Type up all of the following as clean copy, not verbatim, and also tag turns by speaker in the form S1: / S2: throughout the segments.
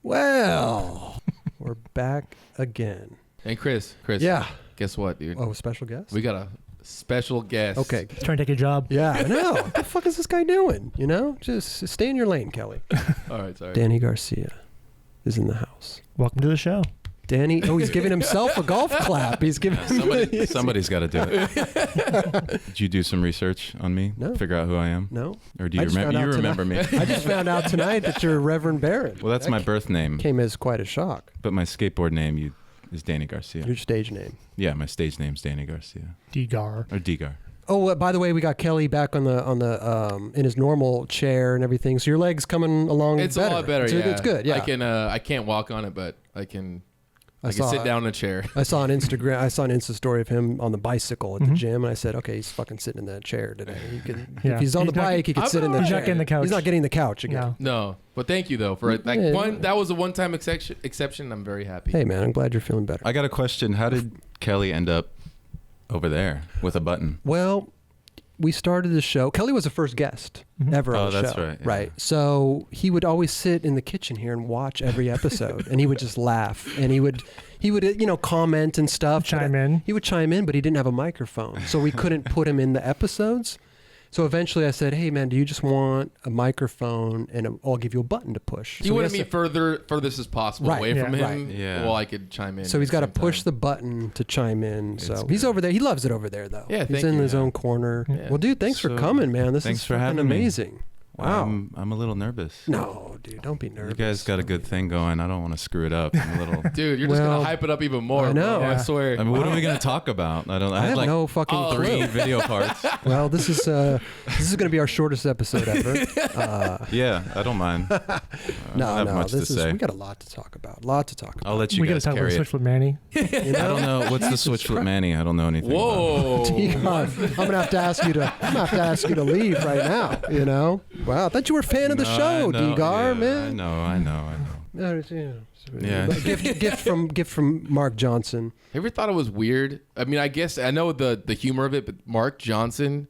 S1: Well, we're back again.
S2: And Chris.
S1: Yeah.
S2: Guess what, dude?
S1: Oh, special guest?
S2: We got a special guest.
S1: Okay.
S3: He's trying to take your job.
S1: Yeah, I know. What the fuck is this guy doing? You know? Just stay in your lane, Kelly.
S2: All right, sorry.
S1: Danny Garcia is in the house.
S3: Welcome to the show.
S1: Danny, he's giving himself a golf clap. He's giving
S4: somebody's got to do it. Did you do some research on me?
S1: No.
S4: Figure out who I am?
S1: No.
S4: Or do you remember? You remember me?
S1: I just found out tonight that you're Reverend Barron.
S4: Well, that's my birth name.
S1: Came as quite a shock.
S4: But my skateboard name is Danny Garcia.
S1: Your stage name.
S4: Yeah, my stage name's Danny Garcia.
S3: Dgar.
S4: Or Dgar.
S1: Oh, by the way, we got Kelly back on the in his normal chair and everything. So your leg's coming along.
S2: It's
S1: better.
S2: a lot better.
S1: It's good. Yeah.
S2: I can't walk on it, but I can sit down in a chair.
S1: I saw an Insta story of him on the bicycle at the gym, and I said, okay, he's fucking sitting in that chair today. If he's on the bike, he could sit in the chair.
S3: He's not getting the couch.
S1: He's not getting the couch again.
S2: No, but thank you though for that. That was a one-time exception. I'm very happy.
S1: Hey man, I'm glad you're feeling better.
S4: I got a question. How did Kelly end up over there with a button?
S1: Well, we started the show. Kelly was the first guest ever on the show. Oh, that's
S4: right. Yeah.
S1: Right. So he would always sit in the kitchen here and watch every episode, and he would just laugh, and he would comment and stuff. He would chime in, but he didn't have a microphone, so we couldn't put him in the episodes. So eventually I said, hey man, do you just want a microphone and I'll give you a button to push?
S2: You wanted me furthest as possible away from him.
S1: Right.
S4: Yeah.
S2: Well, I could chime in.
S1: So he's got to push the button to chime in. So he's over there. He loves it over there though.
S2: Yeah,
S1: he's in his own corner. Yeah. Well, dude, thanks for coming, man. This is fucking amazing. Wow.
S4: I'm a little nervous.
S1: No, dude, don't be nervous.
S4: You guys got a good thing going. I don't want to screw it up. I'm a little.
S2: Dude, you're just gonna hype it up even more.
S1: I know.
S2: Bro. I swear.
S4: I mean, what are we gonna talk about? I
S1: have
S4: like
S1: no fucking clue.
S4: 3 video parts.
S1: Well, this is gonna be our shortest episode ever.
S4: Yeah, I don't mind.
S1: No. We got a lot to talk about.
S4: I'll let you guys carry it.
S3: We gotta talk about Switchfoot Manny.
S4: I don't know what's the Switchfoot Manny. I don't know anything.
S2: Whoa!
S1: I'm gonna have to ask you to leave right now. You know? Wow, I thought you were a fan of the show, Dgar, man.
S4: I know.
S1: Yeah. Gift from Mark Johnson.
S2: Ever thought it was weird? I mean, I guess I know the humor of it, but Mark Johnson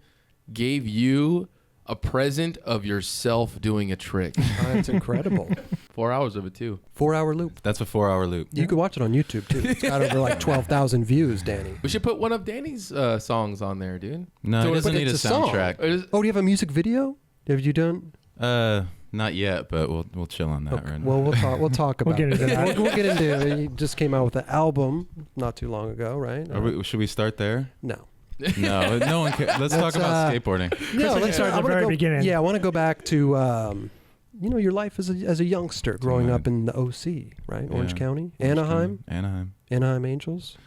S2: gave you a present of yourself doing a trick.
S1: That's incredible.
S2: 4 hours of it too.
S1: 4-hour loop.
S4: That's a 4-hour loop.
S1: You can watch it on YouTube too. It's got over like 12,000 views, Danny.
S2: We should put one of Danny's songs on there, dude.
S4: No, it doesn't need a soundtrack.
S1: Oh, do you have a music video? Have you done?
S4: Not yet, but we'll chill on that right now.
S1: Well, we'll talk about
S3: it.
S1: We'll get into it. He just came out with an album not too long ago, right?
S4: Should we start there?
S1: No.
S4: No one cares. Let's talk about skateboarding.
S1: No, let's start
S3: at the very beginning.
S1: Yeah, I want to go back to your life as a youngster growing up in the OC, right?
S4: Yeah.
S1: Orange County, Anaheim Angels.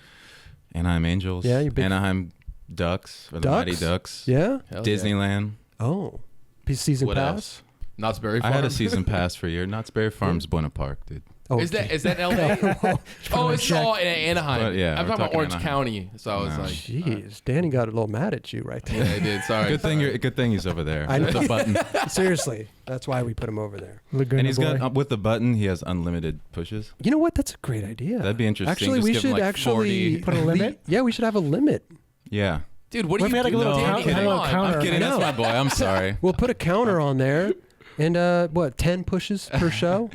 S4: Anaheim Angels.
S1: Yeah,
S4: Anaheim Ducks or the Mighty Ducks.
S1: Yeah.
S2: Hell
S4: Disneyland.
S1: Yeah. Oh, season
S4: what
S1: pass.
S4: Else?
S2: Knott's Berry Farm.
S4: I had a season pass for a year. Knott's Berry Farm's Buena Park, dude.
S1: Oh,
S2: is that LA? Oh, it's all in Anaheim.
S4: But yeah,
S2: I'm talking about Orange County, so I was like,
S1: jeez, Danny got a little mad at you right there.
S2: Yeah, I did. Sorry.
S4: Good thing he's over there.
S1: I know.
S4: With the button.
S1: Seriously, that's why we put him over there.
S3: Laguna
S4: And he's
S3: boy.
S4: got with the button. He has unlimited pushes.
S1: You know what? That's a great idea.
S4: That'd be interesting.
S1: Actually,
S4: Just
S1: we
S4: give him
S1: should
S4: like 40.
S3: Put a limit.
S1: Yeah, we should have a limit.
S4: Yeah.
S2: Dude, what do you
S3: had like a little
S2: Danny, come on.
S3: counter.
S4: I'm kidding. That's my boy. I'm sorry.
S1: We'll put a counter on there. And 10 pushes per show?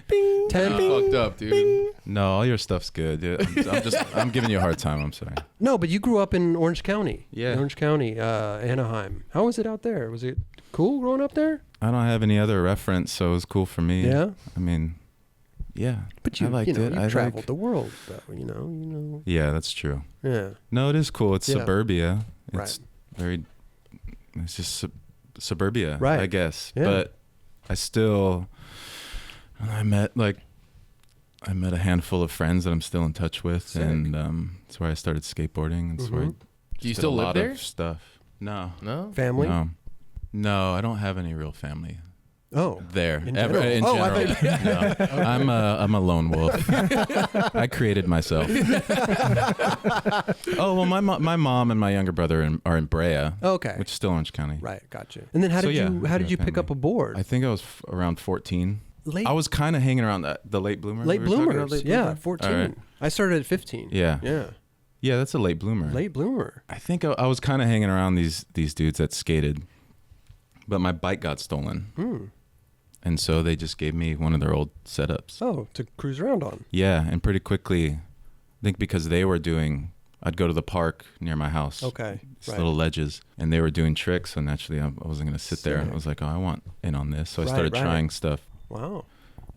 S1: 10.
S2: Fucked up, dude.
S4: No, all your stuff's good. Dude. I'm giving you a hard time. I'm sorry.
S1: No, but you grew up in Orange County.
S4: Yeah.
S1: Orange County, Anaheim. How was it out there? Was it cool growing up there?
S4: I don't have any other reference, so it was cool for me.
S1: Yeah?
S4: I mean, yeah.
S1: But you
S4: liked it.
S1: You traveled the world, though, you know.
S4: Yeah, that's true.
S1: Yeah.
S4: No, it is cool. It's suburbia. It's
S1: right.
S4: It's just suburbia,
S1: right.
S4: I guess.
S1: Yeah.
S4: But I met a handful of friends that I'm still in touch with.
S1: Sick.
S4: And that's where I started skateboarding. That's where I
S2: Do you still live there?
S4: Of stuff. No.
S1: Family?
S4: No, I don't have any real fammy.
S1: Oh.
S4: There.
S1: In
S4: general. No. I'm a lone wolf. I created myself. Oh, well, my mom and my younger brother are in Brea.
S1: Okay.
S4: Which is still Orange County.
S1: Right, gotcha. And then how did you pick up a board?
S4: I think I was around 14. I was kind of hanging around the late bloomer.
S1: Late bloomers. Yeah, 14.
S4: Right.
S1: I started at 15.
S4: Yeah.
S1: Yeah.
S4: Yeah, that's a late bloomer.
S1: Late bloomer.
S4: I think I was kind of hanging around these dudes that skated, but my bike got stolen. And so they just gave me one of their old setups.
S1: Oh, to cruise around on.
S4: Yeah, and pretty quickly, I think because they were doing, I'd go to the park near my house.
S1: Okay.
S4: These little ledges, and they were doing tricks, and naturally I wasn't going to sit there.
S1: Sick.
S4: I was like, oh, I want in on this. So I started trying stuff.
S1: Wow.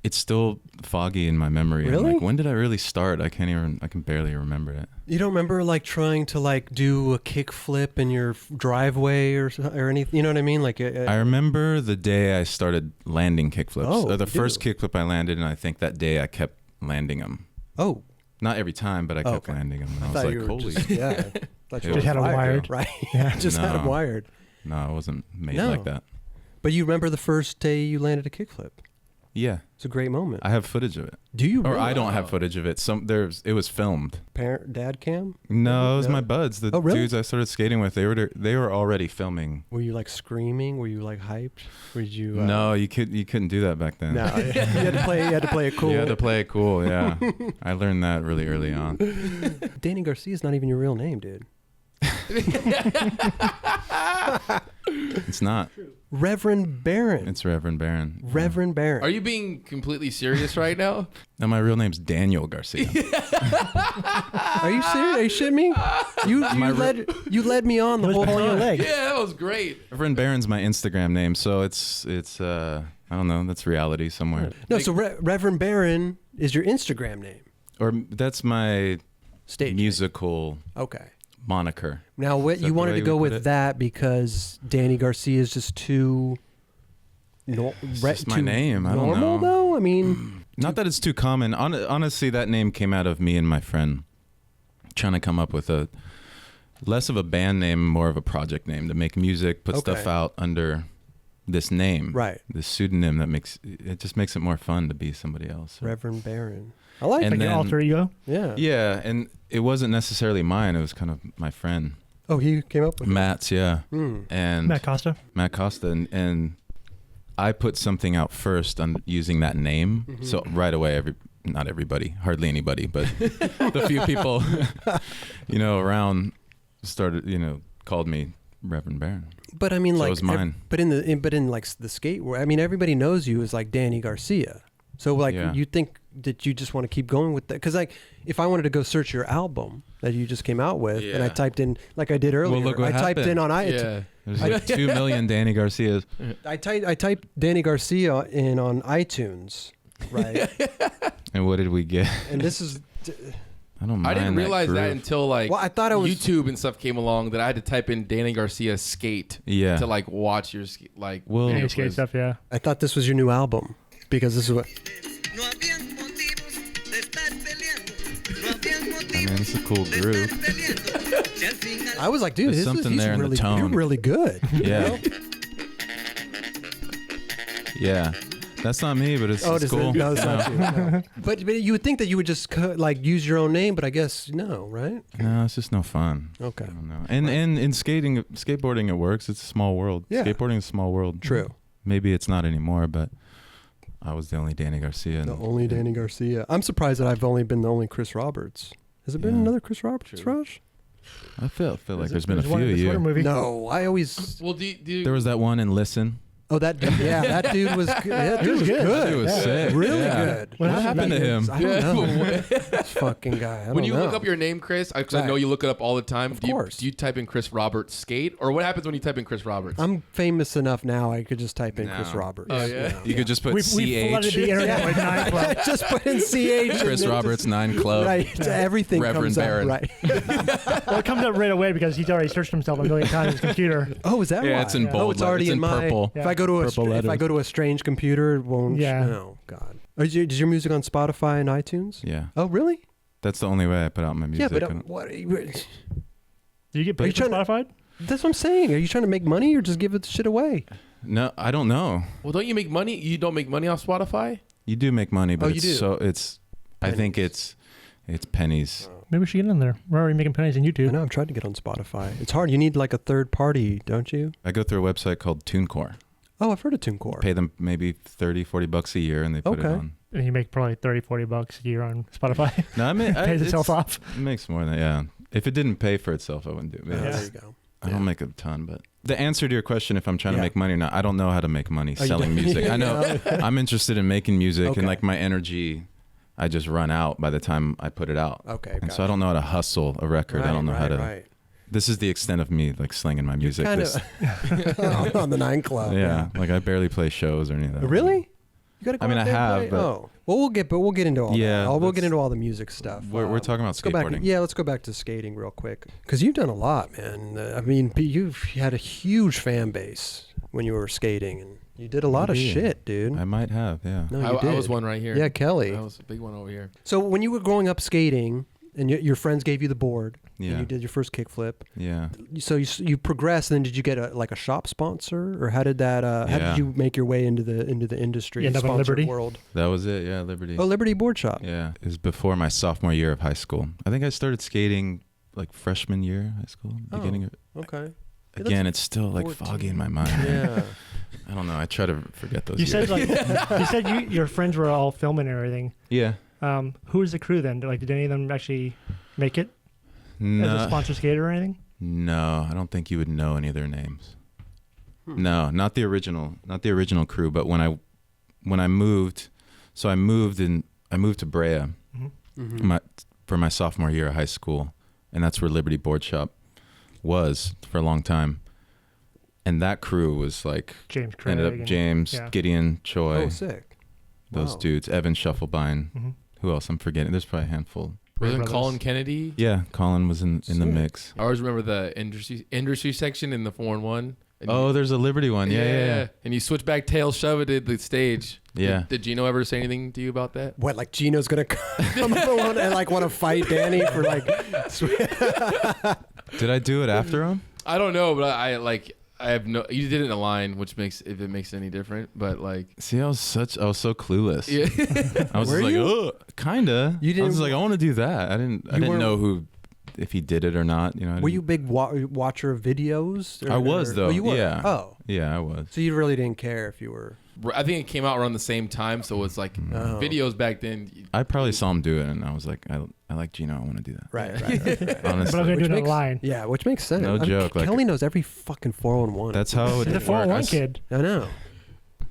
S4: It's still foggy in my memory.
S1: Really?
S4: I'm like, when did I really start? I can barely remember it.
S1: You don't remember like trying to like do a kick flip in your driveway or anything? You know what I mean? Like
S4: I remember the day I started landing kickflips.
S1: Oh,
S4: The first kickflip I landed, and I think that day I kept landing them.
S1: Oh.
S4: Not every time, but I kept landing them. And I was like, holy.
S1: Yeah.
S3: Just had them wired.
S1: Right. Yeah. Just had them wired.
S4: No, I wasn't made like that.
S1: But you remember the first day you landed a kickflip?
S4: Yeah.
S1: It's a great moment.
S4: I have footage of it.
S1: Do you?
S4: Or I don't have footage of it. It was filmed.
S1: Dad cam?
S4: No, it was my buds. The
S1: really?
S4: dudes I started skating with, they were already filming.
S1: Were you like screaming? Were you like hyped? Or did you?
S4: No, you couldn't do that back then.
S1: No, you had to play it cool.
S4: You had to play it cool. Yeah, I learned that really early on.
S1: Danny Garcia is not even your real name, dude.
S4: It's not.
S1: Reverend Barron.
S4: It's Reverend Barron.
S1: Reverend Barron.
S2: Are you being completely serious right now?
S4: No, my real name's Daniel Garcia.
S1: Are you serious? Are you shitting me? You led me on the whole
S3: pulling your
S1: time.
S3: leg.
S2: Yeah, that was great.
S4: Reverend Barron's my Instagram name, so it's I don't know, that's reality somewhere.
S1: No, so Reverend Barron is your Instagram name.
S4: Or that's my
S1: Stage
S4: musical
S1: Okay.
S4: moniker.
S1: Now, what you wanted to go with that because Danny Garcia is just too.
S4: It's just my name. I don't
S1: normal,
S4: know.
S1: though. I mean,
S4: not that it's too common. Honestly, that name came out of me and my friend trying to come up with a less of a band name, more of a project name to make music, put stuff out under this name,
S1: right?
S4: This pseudonym that just makes it more fun to be somebody else.
S1: Reverend Barron. I like
S3: your alter ego.
S1: Yeah.
S4: Yeah, and it wasn't necessarily mine. It was kind of my friend.
S1: Oh, he came up with
S4: Matt's, yeah. And
S3: Matt Costa.
S4: Matt Costa, and I put something out first on using that name. Mm-hmm. So right away, not everybody, hardly anybody, but the few people, around started, called me Reverend Barron.
S1: But I mean,
S4: so
S1: like,
S4: it was mine.
S1: But in like the skate world, I mean, everybody knows you as like Danny Garcia. So like, you think that you just want to keep going with that? Because like, if I wanted to go search your album that you just came out with, and I typed in like I did earlier,
S4: well, look what
S1: typed in on iTunes.
S2: Yeah.
S4: There's like 2 million Danny Garcias.
S1: I typed Danny Garcia in on iTunes, right?
S4: And what did we get?
S1: And this is.
S4: I don't mind.
S2: I didn't realize that until like
S1: I thought it was
S2: YouTube and stuff came along that I had to type in Danny Garcia skate to like watch your
S3: Danny skate stuff. Yeah.
S1: I thought this was your new album because this is what.
S4: I mean, it's a cool groove.
S1: I was like, dude,
S4: There's something there in the tone.
S1: You're really good.
S4: Yeah. Yeah. That's not me, but it's cool.
S1: No, it's not you. No. But you would think that you would just like use your own name, but I guess no, right?
S4: No, it's just no fun.
S1: Okay.
S4: I don't know. And in skateboarding, it works. It's a small world.
S1: Yeah.
S4: Skateboarding is a small world.
S1: True.
S4: Maybe it's not anymore, but I was the only Danny Garcia.
S1: The only Danny Garcia. I'm surprised that I've only been the only Chris Roberts. Has it been another Chris Roberts, Rush?
S4: I feel like there's been a few of you.
S1: No, I always.
S2: Well,
S4: there was that one in Listen.
S1: Oh, that dude was good. That dude was good.
S4: That dude was sick.
S1: Really good.
S4: What happened to him?
S1: I don't know. This fucking guy.
S2: When you look up your name, Chris, because I know you look it up all the time.
S1: Of course.
S2: Do you type in Chris Roberts skate, or what happens when you type in Chris Roberts?
S1: I'm famous enough now. I could just type in Chris Roberts.
S2: Oh yeah.
S4: You could just put CH.
S3: We flooded the internet with 9 Club.
S1: Just put in CH.
S4: Chris Roberts 9 Club.
S1: Right. Everything
S4: Reverend
S1: comes
S4: Barron.
S1: up. Right.
S3: Well, it comes up right away because he's already searched himself a million times on his computer.
S1: Oh, is that why?
S4: Yeah, it's in bold.
S1: Oh, it's already
S4: it's
S1: in my
S4: purple.
S1: If I go to a strange computer, it won't.
S3: Yeah.
S1: Oh God. Is your music on Spotify and iTunes?
S4: Yeah.
S1: Oh, really?
S4: That's the only way I put out my music.
S1: Yeah, but what?
S3: Do you get paid for Spotify?
S1: That's what I'm saying. Are you trying to make money or just give it shit away?
S4: No, I don't know.
S2: Well, don't you make money? You don't make money off Spotify?
S4: You do make money, but
S1: you do?
S4: I think it's pennies.
S3: Maybe we should get in there. We're already making pennies on YouTube.
S1: I know. I'm trying to get on Spotify. It's hard. You need like a third party, don't you?
S4: I go through a website called TuneCore.
S1: Oh, I've heard of TuneCore.
S4: Pay them maybe $30-$40 a year, and they put it on.
S3: And you make probably $30-$40 a year on Spotify.
S4: No, I mean,
S3: pays itself off.
S4: It makes more than If it didn't pay for itself, I wouldn't do it.
S1: There you go.
S4: I don't make a ton, but the answer to your question, if I'm trying to make money or not, I don't know how to make money selling music. I know I'm interested in making music and like my energy, I just run out by the time I put it out.
S1: Okay.
S4: And so I don't know how to hustle a record. I don't know how to. Right. This is the extent of me like slinging my music.
S1: Kind of on the 9 Club.
S4: Yeah, like I barely play shows or anything.
S1: Really? You gotta go
S4: I have, but
S1: well, we'll get into all that. We'll get into all the music stuff.
S4: We're talking about skateboarding.
S1: Let's go back to skating real quick because you've done a lot, man. I mean, you've had a huge fan base when you were skating, and you did a lot of shit, dude.
S4: I might have, yeah.
S1: No, you did.
S2: I was one right here.
S1: Yeah, Kelly.
S2: I was a big one over here.
S1: So when you were growing up skating, and your friends gave you the board,
S4: and
S1: you did your first kickflip.
S4: Yeah.
S1: So you progressed, and then did you get a shop sponsor, or how did that? How did you make your way into the industry?
S3: End up at Liberty
S1: world.
S4: That was it. Yeah, Liberty.
S1: Oh, Liberty Board Shop.
S4: Yeah, it was before my sophomore year of high school. I think I started skating like freshman year high school, beginning of.
S1: Okay.
S4: Again, it's still like 14. Foggy in my mind.
S1: Yeah.
S4: I don't know. I try to forget those.
S3: You
S4: years.
S3: said your friends were all filming and everything.
S4: Yeah.
S3: Who was the crew then? Did any of them actually make it as a sponsor skater or anything?
S4: No, I don't think you would know any of their names. No, not the original crew. But when I moved, I moved to Brea for my sophomore year of high school, and that's where Liberty Board Shop was for a long time. And that crew was like
S3: James Craig
S4: ended up James, Gideon, Choi.
S1: Oh, sick.
S4: Those dudes, Evan Shufflebine. Mm-hmm. Who else? I'm forgetting. There's probably a handful.
S2: Wasn't Colin Kennedy?
S4: Yeah, Colin was in the mix.
S2: I always remember the industry section in the 4-in-1.
S4: There's a Liberty one. Yeah.
S2: And you switch back tail, shove it at the stage.
S4: Yeah.
S2: Did Gino ever say anything to you about that?
S1: What, like Gino's gonna come up and like want to fight Danny for like?
S4: Did I do it after him?
S2: I don't know, but I have no. You did it in a line, which makes if it makes it any different. But like,
S4: see, I was so clueless.
S2: Yeah.
S4: I was like, oh, kinda. I was like, I want to do that. I didn't know if he did it or not. You know.
S1: Were you a big watcher of videos?
S4: I was though.
S1: Oh, you were?
S4: Yeah.
S1: Oh.
S4: Yeah, I was.
S1: So you really didn't care if you were.
S2: I think it came out around the same time, so it's like videos back then.
S4: I probably saw him do it, and I was like, I like Gino. I want to do that.
S1: Right.
S4: Honestly,
S3: but I'm gonna do it online.
S1: Yeah, which makes sense.
S4: No joke.
S1: Kelly knows every fucking 4-in-1.
S4: That's how it
S3: He's a 4-in-1 kid.
S1: I know.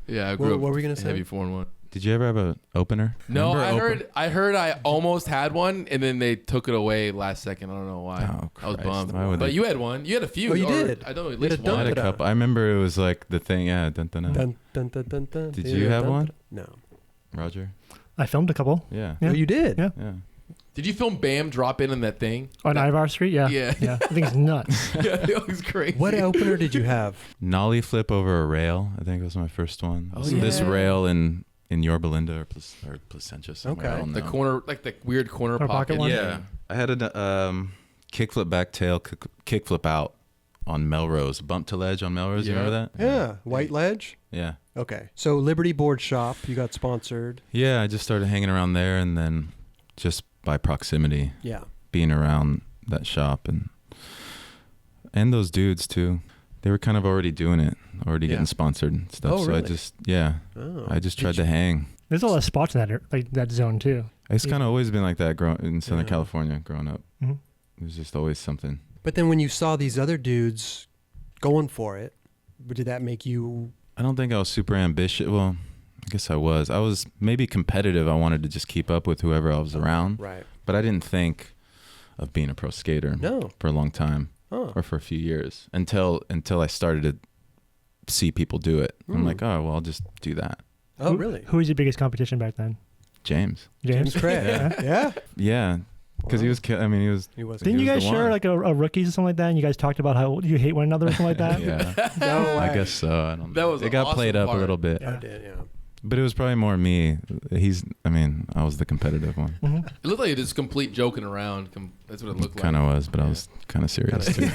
S2: Yeah, I grew up.
S1: What were we gonna say?
S2: Heavy 4-in-1.
S4: Did you ever have an opener?
S2: No, I heard I almost had one, and then they took it away last second. I don't know why.
S4: Oh,
S2: I was bummed.
S4: But
S2: you had one. You had a few.
S1: Oh, you did.
S2: I know at least one.
S4: I had a couple. I remember it was like the thing. Yeah. Dun, dun, dun.
S1: Dun, dun, dun, dun, dun.
S4: Did you have one?
S1: No.
S4: Roger?
S3: I filmed a couple.
S4: Yeah.
S1: Oh, you did?
S3: Yeah.
S2: Did you film Bam drop in on that thing?
S3: On Ivar Street? Yeah.
S2: Yeah.
S3: I think it's nuts.
S2: Yeah, it was crazy.
S1: What opener did you have?
S4: Nollie flip over a rail. I think was my first one.
S2: Oh,
S4: so this rail in Yorba or Placentia somewhere.
S1: Okay.
S4: I don't know.
S2: The corner, like the weird corner pocket
S3: one?
S4: Yeah. I had a kickflip back tail, kickflip out on Melrose. Bump to ledge on Melrose. You remember that?
S1: Yeah. White Ledge?
S4: Yeah.
S1: Okay. So Liberty Board Shop, you got sponsored.
S4: Yeah, I just started hanging around there, and then just by proximity, being around that shop and those dudes too, they were kind of already doing it, getting sponsored and stuff.
S1: Oh, really?
S4: So I just tried to hang.
S3: There's a lot of spots in that zone too.
S4: It's kind of always been like that in Southern California growing up.
S3: Mm-hmm.
S4: It was just always something.
S1: But then when you saw these other dudes going for it, did that make you...
S4: I don't think I was super ambitious. Well, I guess I was. I was maybe competitive. I wanted to just keep up with whoever I was around.
S1: Right.
S4: But I didn't think of being a pro skater for a long time or for a few years until I started to see people do it. I'm like, oh, well, I'll just do that.
S1: Oh, really?
S3: Who was your biggest competition back then?
S4: James
S1: Craig.
S4: Yeah. Because he was. He was.
S3: Didn't you guys share like a rookies or something like that? And you guys talked about how you hate one another or something like that?
S4: Yeah.
S1: No,
S4: I guess so. I don't know.
S2: That was
S4: it got played up a little bit.
S1: Yeah, it did. Yeah.
S4: But it was probably more me. I was the competitive one.
S3: Mm-hmm.
S2: It looked like just complete joking around. That's what it looked like.
S4: Kind of was, but I was kind of serious too.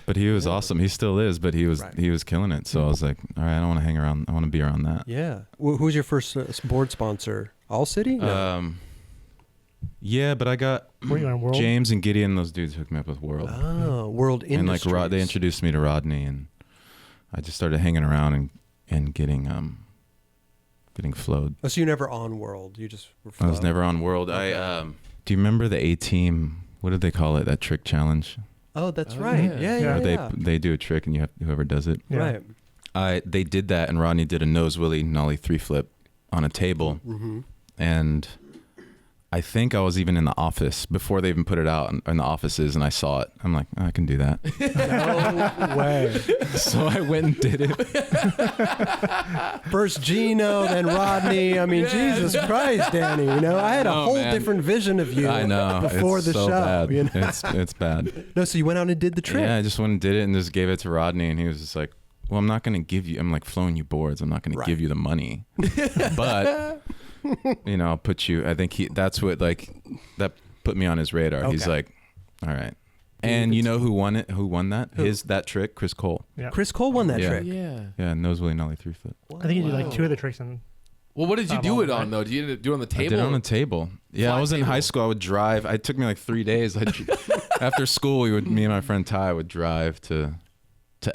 S4: But he was awesome. He still is, but he was killing it. So I was like, all right, I don't want to hang around. I want to be around that.
S1: Yeah. Who was your first board sponsor? All City? No.
S4: Yeah, but I got James and Gideon. Those dudes hooked me up with World.
S1: Oh, World Industries.
S4: And they introduced me to Rodney, and I just started hanging around and getting flowed.
S1: Oh, so you never on World? You just were flowed.
S4: I was never on World. Okay. Do you remember the A-Team? What did they call it? That trick challenge?
S1: Oh, that's right. Yeah.
S4: They do a trick and you have whoever does it.
S3: Yeah.
S1: Right.
S4: They did that and Rodney did a nose willy nollie 3-flip on a table.
S1: Mm-hmm.
S4: And I think I was even in the office before they even put it out in the offices, and I saw it. I'm like, I can do that.
S1: No way.
S4: So I went and did it.
S1: First Gino, then Rodney. I mean, Jesus Christ, Danny. You know, I had a whole different vision of you.
S4: I know.
S1: Before
S4: it's
S1: the
S4: so
S1: show.
S4: Bad.
S1: You know?
S4: It's bad.
S1: No, so you went out and did the trick.
S4: Yeah, I just went and did it and just gave it to Rodney, and he was just like, well, I'm not going to give you, I'm like flowing you boards. I'm not going to give you the money. But, you know, I'll put you, I think that's what, like, that put me on his radar.
S1: Okay.
S4: He's like, all right. And you know who won it? Who won that? That trick? Chris Cole.
S3: Yeah.
S1: Chris Cole won that trick.
S2: Yeah.
S4: Yeah, nose willy nollie 3-foot.
S3: I think he did like 2 of the tricks in.
S2: Well, what did you do it on, though? Did you do it on the table?
S4: I did it on a table. Yeah, I was in
S2: table?
S4: high school. I would drive. It took me like 3 days. After school, me and my friend Ty would drive to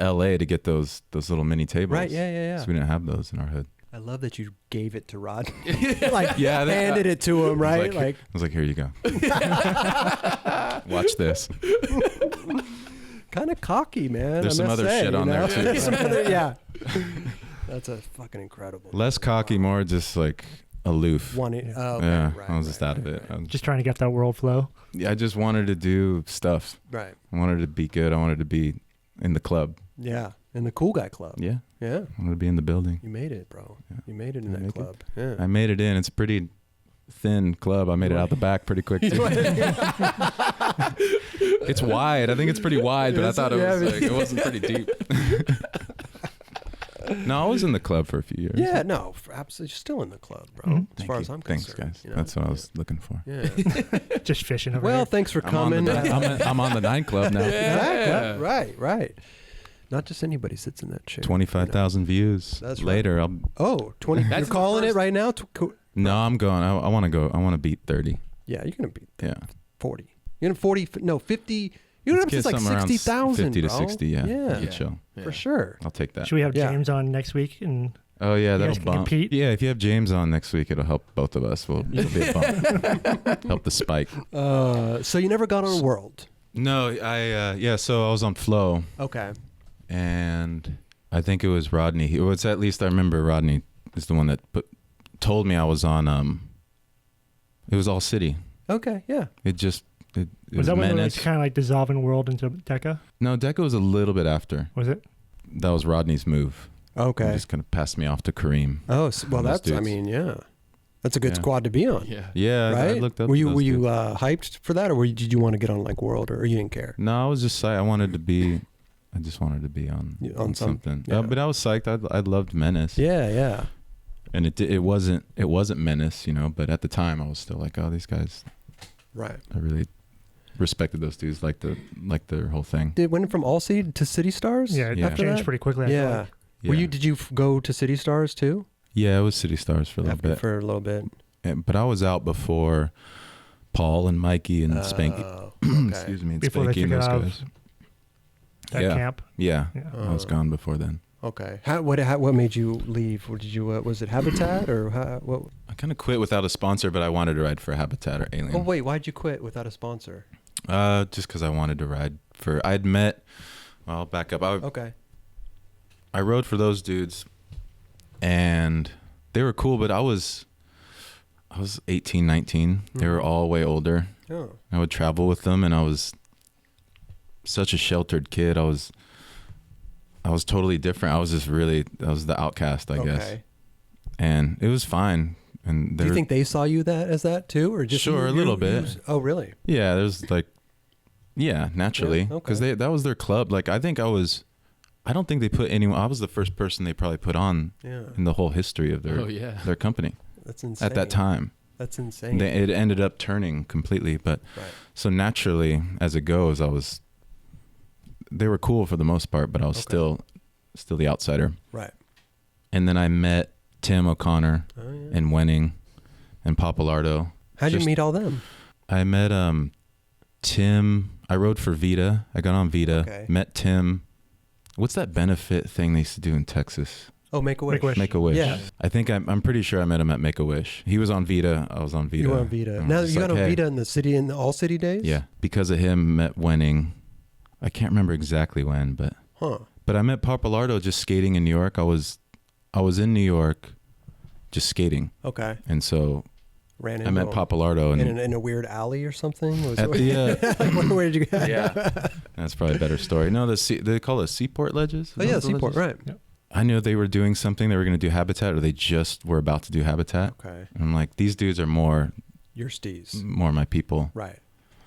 S4: LA to get those little mini tables.
S1: Right, yeah.
S4: So we didn't have those in our hood.
S1: I love that you gave it to Rod.
S4: Handed
S1: it to him, right?
S4: I was like, here you go. Watch this.
S1: Kind of cocky, man.
S4: There's some other shit on there, too.
S1: Some other, that's a fucking incredible.
S4: Less cocky, more just like aloof.
S1: Okay,
S4: I was just out of it.
S3: Just trying to get that world flow.
S4: Yeah, I just wanted to do stuff.
S1: Right.
S4: I wanted to be good. I wanted to be in the club.
S1: Yeah, in the cool guy club.
S4: Yeah.
S1: Yeah.
S4: I wanted to be in the building.
S1: You made it, bro.
S4: Yeah.
S1: You made it in that club. Yeah.
S4: I made it in. It's a pretty thin club. I made it out the back pretty quick, too. It's wide. I think it's pretty wide, but I thought it wasn't pretty deep. No, I was in the club for a few years.
S1: Yeah, no, absolutely. Still in the club, bro.
S3: Mm-hmm.
S1: As far as I'm
S4: Thanks,
S1: concerned.
S4: guys. That's what I was looking for.
S1: Yeah.
S3: Just fishing over
S1: Well,
S3: here.
S1: thanks for coming.
S4: I'm on the 9 club now.
S2: Yeah.
S1: Right. Not just anybody sits in that chair.
S4: 25,000 views.
S1: That's right.
S4: Later.
S1: 20. You're calling it right now?
S4: No, I'm going. I want to go. I want to beat 30.
S1: Yeah, you're going to beat 40.
S4: 50.
S1: You're going to have like 60,000,
S4: 50 to
S1: bro.
S4: 60, yeah. Good show.
S1: For sure.
S4: I'll take that.
S3: Should we have James on next week? And
S4: oh, yeah,
S3: guys
S4: that'll
S3: can
S4: bump.
S3: compete?
S4: Yeah, if you have James on next week, it'll help both of us. It'll be a bump. Help the spike.
S1: So you never got on World?
S4: No, so I was on Flow.
S1: Okay.
S4: And I think it was Rodney. At least I remember Rodney is the one that told me I was on, it was All City.
S1: Okay, yeah.
S4: It
S3: was that when they were
S4: Menace.
S3: kind of like dissolving World into Deca?
S4: No, Deca was a little bit after.
S3: Was it?
S4: That was Rodney's move.
S1: Okay.
S4: He just kind of passed me off to Kareem.
S1: Oh, well,
S4: Those
S1: that's, I
S4: dudes.
S1: mean, yeah. That's a good squad to be on.
S2: Yeah.
S4: Yeah,
S1: Right?
S4: I looked up.
S1: Were
S4: to
S1: you
S4: those dudes.
S1: hyped for that, or did you want to get on like World, or you didn't care?
S4: No, I was just psyched. I just wanted to be on something.
S1: Yeah.
S4: But I was psyched. I loved Menace.
S1: Yeah.
S4: And it wasn't Menace, you know. But at the time, I was still like, oh, these guys.
S1: Right.
S4: I really respected those dudes, like their whole thing.
S1: It went from All City to City Stars?
S3: Yeah, it
S1: after
S3: changed
S1: that?
S3: pretty quickly. I feel
S1: Yeah.
S3: like.
S4: Yeah.
S1: Did you go to City Stars too?
S4: Yeah, it was City Stars for a little bit.
S1: For a little bit.
S4: But I was out before Paul and Mikey and Spanky.
S1: Okay.
S4: Excuse me, and
S3: Before they
S4: Spanky and
S3: took
S4: those
S3: it off.
S4: guys.
S3: That
S4: Yeah.
S3: camp.
S4: Yeah,
S3: Yeah.
S4: I was gone before then.
S1: Okay. What made you leave? Or did you? Was it Habitat or what?
S4: I kind of quit without a sponsor, but I wanted to ride for Habitat or Alien.
S1: Oh wait, why'd you quit without a sponsor?
S4: Just because I wanted to ride for. I'd met. Well, I'll back up.
S1: Okay.
S4: I rode for those dudes, and they were cool, but I was 18, 19. They were all way older.
S1: Oh.
S4: I would travel with them, and I was such a sheltered kid. I was totally different. I was the outcast, I guess.
S1: Okay.
S4: And it was fine. And
S1: Do you think they saw you as that too, or just
S4: Sure, a little bit.
S1: Oh, really?
S4: Yeah, there's naturally,
S1: Yeah,
S4: because
S1: okay.
S4: that was their club. Like I don't think they put anyone. I was the first person they probably put on
S1: Yeah.
S4: in the whole history of their company
S1: That's insane.
S4: at that time.
S1: That's insane.
S4: It ended up turning completely, but
S1: Right.
S4: so naturally, as it goes, they were cool for the most part, but I was still the outsider.
S1: Right.
S4: And then I met Tim O'Connor
S1: Oh, yeah.
S4: and Wenning and Papalardo.
S1: How'd you meet all them?
S4: I met Tim. I rode for Vita. I got on Vita.
S1: Okay.
S4: Met Tim. What's that benefit thing they used to do in Texas?
S1: Oh, Make-A-Wish.
S3: Make-A-Wish.
S4: Make-A-Wish.
S1: Yeah.
S4: I think I'm pretty sure I met him at Make-A-Wish. He was on Vita. I was on Vita.
S1: You were on Vita.
S4: And I
S1: Now
S4: was
S1: you
S4: just
S1: got on
S4: like, hey.
S1: Vita in the All City days?
S4: Yeah. Because of him, met Wenning. I can't remember exactly when, but I met Papalardo just skating in New York. I was in New York just skating.
S1: Okay.
S4: And so
S1: I
S4: met Papalardo
S1: in a weird alley or something.
S4: Where
S1: did you go?
S4: Yeah. That's probably a better story. No, they call it Seaport Ledges.
S1: Oh yeah, Seaport, right.
S3: Yep.
S4: I knew they were doing something. They were going to do Habitat, or they just were about to do Habitat.
S1: Okay.
S4: And I'm like, these dudes are more
S1: your steez.
S4: More my people.
S1: Right.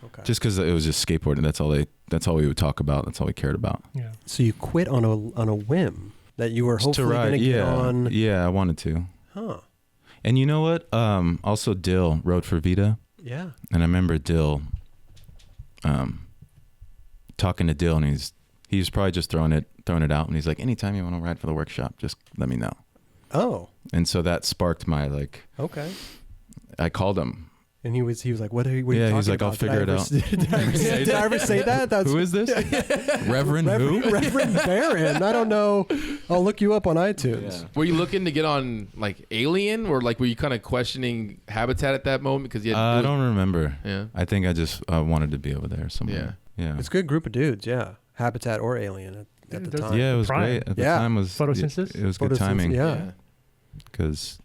S1: Okay.
S4: Just because it was just skateboarding. That's all we would talk about. That's all we cared about.
S3: Yeah.
S1: So you quit on a whim that you were hopefully going to get on.
S4: Yeah, I wanted to.
S1: Huh.
S4: And you know what? Also Dill rode for Vita.
S1: Yeah.
S4: And I remember Dill talking to Dill, and he was probably just throwing it out, and he's like, anytime you want to ride for the workshop, just let me know.
S1: Oh.
S4: And so that sparked my
S1: Okay.
S4: I called him.
S1: And he was like, what are you talking about?
S4: Yeah, he's like, I'll figure it out.
S1: Did I ever say that?
S4: Who is this? Reverend who?
S1: Reverend Barron. I don't know. I'll look you up on iTunes.
S2: Yeah. Were you looking to get on like Alien, or like were you kind of questioning Habitat at that moment? Because
S4: I don't remember.
S2: Yeah.
S4: I think I just wanted to be over there somewhere. Yeah.
S1: It's a good group of dudes. Yeah. Habitat or Alien at the time.
S4: Yeah, it was great. At the time was
S3: Photosynthesis.
S4: It was good timing.
S1: Yeah.
S4: Because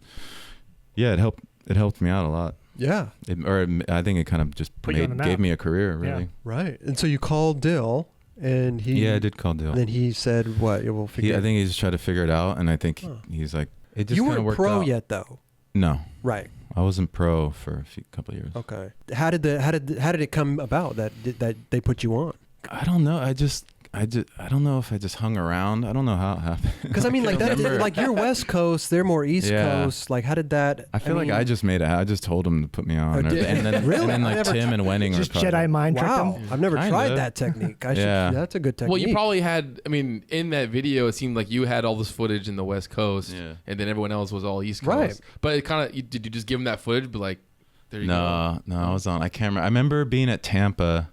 S4: it helped me out a lot.
S1: Yeah.
S4: I think it kind of just gave me a career, really.
S1: Yeah. Right. And so you called Dill, and he...
S4: Yeah, I did call Dill.
S1: And then he said, what? We'll figure
S4: I think he just tried to figure it out, and I think he's like, it just kind of worked out.
S1: You weren't pro yet, though.
S4: No.
S1: Right.
S4: I wasn't pro for a couple of years.
S1: Okay. How did it come about that they put you on?
S4: I don't know. I don't know if I just hung around. I don't know how it happened.
S1: Because I mean, like you're West Coast, they're more East Coast. Like, how did that?
S4: I feel like I just made it. I just told him to put me on, and then
S1: really?
S4: And then like Tim and Wenning
S3: just Jedi mind tricked him.
S1: I've never tried that technique. That's a good technique.
S2: Well, you probably had. I mean, in that video, it seemed like you had all this footage in the West Coast, and then everyone else was all East Coast.
S1: Right.
S2: But it kind of did you just give him that footage? But like, there you go.
S4: No, I was on. I can't remember. I remember being at Tampa,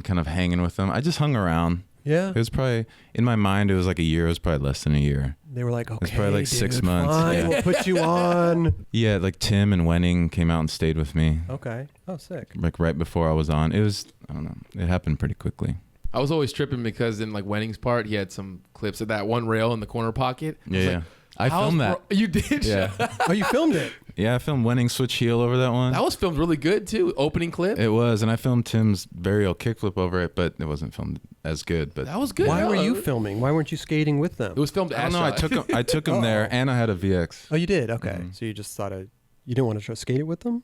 S4: kind of hanging with them. I just hung around.
S1: Yeah.
S4: It was probably, in my mind, it was like a year. It was probably less than a year.
S1: They were like, okay,
S4: it was probably like 6 months.
S1: Fine, we'll put you on.
S4: Yeah, like Tim and Wenning came out and stayed with me.
S1: Okay. Oh, sick.
S4: Like right before I was on. It was, I don't know, it happened pretty quickly.
S2: I was always tripping because in like Wenning's part, he had some clips of that one rail in the corner pocket.
S4: Yeah. I filmed that.
S2: You did?
S4: Yeah.
S1: Oh, you filmed it?
S4: Yeah, I filmed Wenning switch heel over that one.
S2: That was filmed really good too. Opening clip.
S4: It was, and I filmed Tim's burial kickflip over it, but it wasn't filmed as good. But
S2: that was good.
S1: Why were you filming? Why weren't you skating with them?
S2: It was filmed.
S4: I don't know. I took him there, and I had a VX.
S1: Oh, you did? Okay. So you just thought you didn't want to try skate it with them?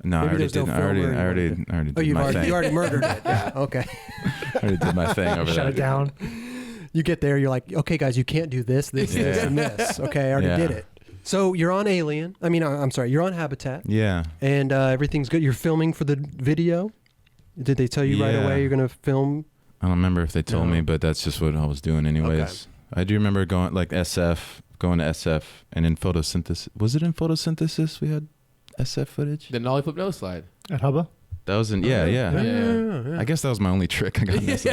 S4: No, I already did. I already did my thing.
S1: You already murdered it. Yeah. Okay.
S4: I already did my thing over there.
S3: Shut it down.
S1: You get there, you're like, okay, guys, you can't do this, this, and this. Okay, I already did it. So you're on Alien. I mean, I'm sorry, you're on Habitat.
S4: Yeah.
S1: And everything's good. You're filming for the video. Did they tell you right away you're going to film?
S4: I don't remember if they told me, but that's just what I was doing anyways. Okay. I do remember going to SF, and in Photosynthesis. Was it in Photosynthesis we had SF footage?
S2: The nollie flip nose slide.
S3: At Hubba?
S4: That was in, yeah. I guess that was my only trick I got in this.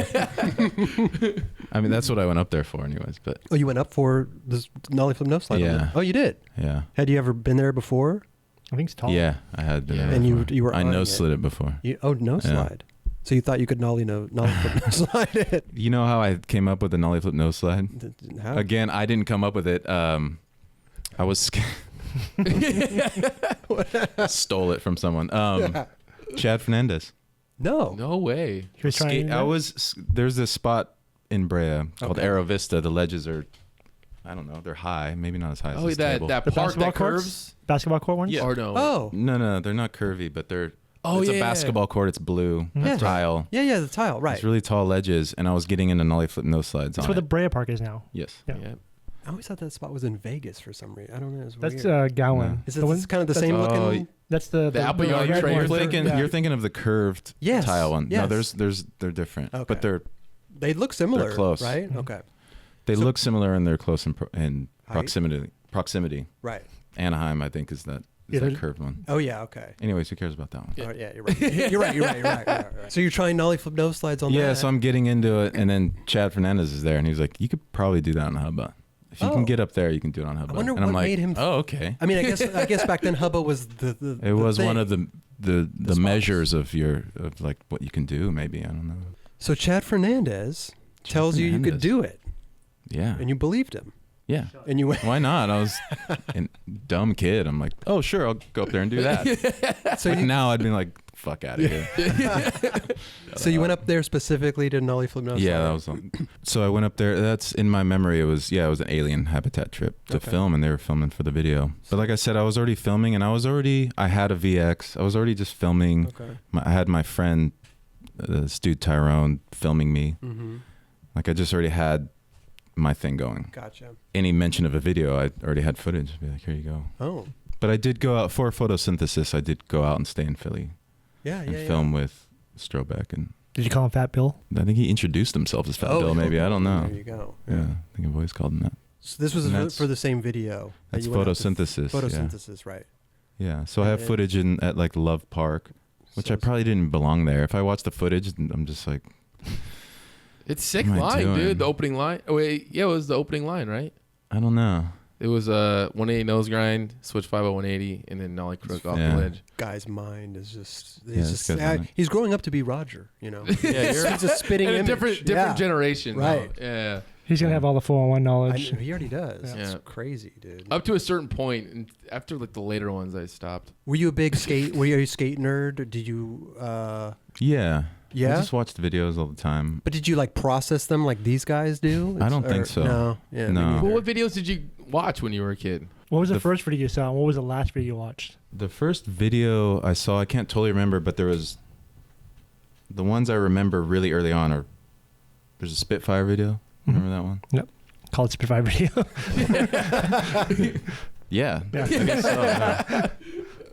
S4: I mean, that's what I went up there for anyways. But
S1: oh, you went up for this nollie flip nose slide?
S4: Yeah.
S1: Oh, you did?
S4: Yeah.
S1: Had you ever been there before?
S3: I think it's tall.
S4: Yeah, I had been there
S1: and
S4: before.
S1: you were
S4: I nose slid it before.
S1: Nose slide. So you thought you could nollie flip nose slide it?
S4: You know how I came up with the nollie flip nose slide?
S1: How?
S4: Again, I didn't come up with it. I was stole it from someone. Chad Fernandez.
S2: No way.
S4: There's this spot in Brea called Aero Vista. The ledges are, I don't know, they're high, maybe not as high as this table.
S2: That part that curves?
S3: Basketball court ones?
S2: Yeah. Or no?
S1: Oh.
S4: No, they're not curvy, but it's a basketball court. It's blue.
S1: Yeah.
S4: Tile.
S1: Yeah, the tile, right.
S4: It's really tall ledges, and I was getting into nollie flip nose slides
S3: That's
S4: on
S3: where
S4: it.
S3: the Brea Park is now.
S4: Yes.
S3: Yeah.
S1: I always thought that spot was in Vegas for some reason. I don't know.
S3: That's Gowan.
S1: Is it kind of the same looking?
S3: That's the
S2: Apple Yard
S3: red
S2: Trail.
S3: one.
S4: You're thinking of the curved tile one.
S1: Yes.
S4: No, they're different.
S1: Okay.
S4: But
S1: they look similar.
S4: They're close.
S1: Right? Okay.
S4: They look similar and they're close in proximity.
S1: Right.
S4: Anaheim, I think, is that curved one.
S1: Oh yeah, okay.
S4: Anyways, who cares about that one?
S1: Yeah, you're right. You're right. So you're trying nollie flip nose slides on that?
S4: Yeah, so I'm getting into it, and then Chad Fernandez is there, and he was like, "You could probably do that on Hubba. If you can get up there, you can do it on Hubba."
S1: I wonder
S4: and
S1: what made him.
S4: Oh, okay.
S1: I mean, I guess back then Hubba was the
S4: It was
S1: thing.
S4: one of the measures of like what you can do. Maybe, I don't know.
S1: So Chad Fernandez tells you could do it.
S4: Yeah.
S1: And you believed him.
S4: Yeah.
S1: And you went.
S4: Why not? I was a dumb kid. I'm like, oh, sure, I'll go up there and do that. So now I'd be like, fuck out of here.
S1: So you went up there specifically to Nolly Flip No Slide?
S4: Yeah, that was. So I went up there. That's in my memory. It was an alien habitat trip to film, and they were filming for the video. But like I said, I was already filming, and I had a VX. I was already just filming.
S1: Okay.
S4: I had my friend, this dude Tyrone, filming me. Mm-hmm. Like I just already had my thing going.
S1: Gotcha.
S4: Any mention of a video, I already had footage. I'd be like, here you go.
S1: Oh.
S4: But I did go out for Photosynthesis. I did go out and stay in Philly. And film with Strobeck. And
S3: did you call him Fat Bill?
S4: I think he introduced himself as Fat Bill, maybe. I don't know.
S1: There you go.
S4: Yeah, I think I've always called him that.
S1: So this was for the same video.
S4: That's Photosynthesis.
S1: Photosynthesis, right.
S4: Yeah, so I have footage at like Love Park, which I probably didn't belong there. If I watch the footage, I'm just like...
S2: It's sick line, dude. The opening line. Oh, wait, yeah, it was the opening line, right?
S4: I don't know.
S2: It was a 180 nose grind, switch 5-180, and then nollie crook off the ledge.
S1: Guy's mind is just... He's growing up to be Roger, you know?
S2: Yeah,
S1: he's a spitting image.
S2: Different generation.
S1: Right.
S2: Though. Yeah.
S3: He's going to have all the 4-on-1 knowledge.
S1: He already does.
S2: Yeah.
S1: It's crazy, dude.
S2: Up to a certain point, and after like the later ones, I stopped.
S1: Were you a big were you a skate nerd? Did you...
S4: Yeah.
S1: Yeah?
S4: I just watched videos all the time.
S1: But did you like process them like these guys do?
S4: I don't think so.
S1: No. Yeah,
S4: no.
S2: Well, what videos did you watch when you were a kid?
S3: What was the first video you saw, and what was the last video you watched?
S4: The first video I saw, I can't totally remember, but there was... The ones I remember really early on are... There's a Spitfire video. Remember that one?
S3: Nope. Called Spitfire video.
S4: Yeah. I guess so. Yeah.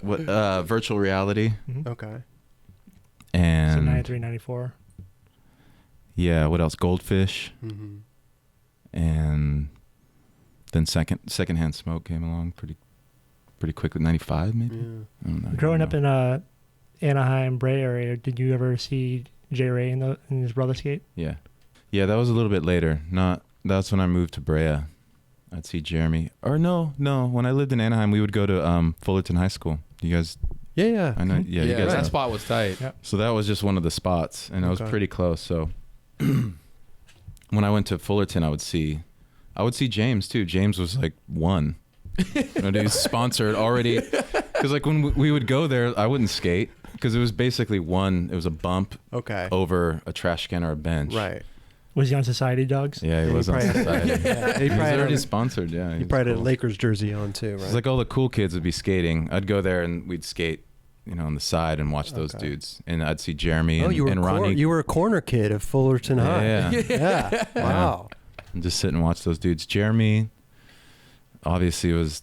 S4: What, virtual reality.
S1: Okay.
S4: And...
S3: So 93, 94.
S4: Yeah, what else? Goldfish. And then Secondhand Smoke came along pretty quickly. 95 maybe?
S1: Yeah.
S4: I don't know.
S3: Growing up in Anaheim, Bray area, did you ever see Jay Ray and his brother skate?
S4: Yeah. Yeah, that was a little bit later. That's when I moved to Brea. I'd see Jeremy. Or no. When I lived in Anaheim, we would go to Fullerton High School. You guys...
S1: Yeah.
S4: I know. Yeah, you guys
S2: that
S4: know.
S2: spot was tight.
S3: Yep.
S4: So that was just one of the spots, and I was pretty close. So when I went to Fullerton, I would see James too. James was like one. He was sponsored already. Because like when we would go there, I wouldn't skate because it was basically it was a bump over a trash can or a bench.
S1: Right.
S3: Was he on Society Dogs?
S4: Yeah, he was on Society.
S1: He
S4: was already sponsored, yeah.
S1: He probably had a Lakers jersey on too, right?
S4: It's like all the cool kids would be skating. I'd go there and we'd skate, on the side and watch those dudes. And I'd see Jeremy and Ronnie.
S1: You were a corner kid of Fullerton High. Yeah. Wow.
S4: And just sit and watch those dudes. Jeremy obviously was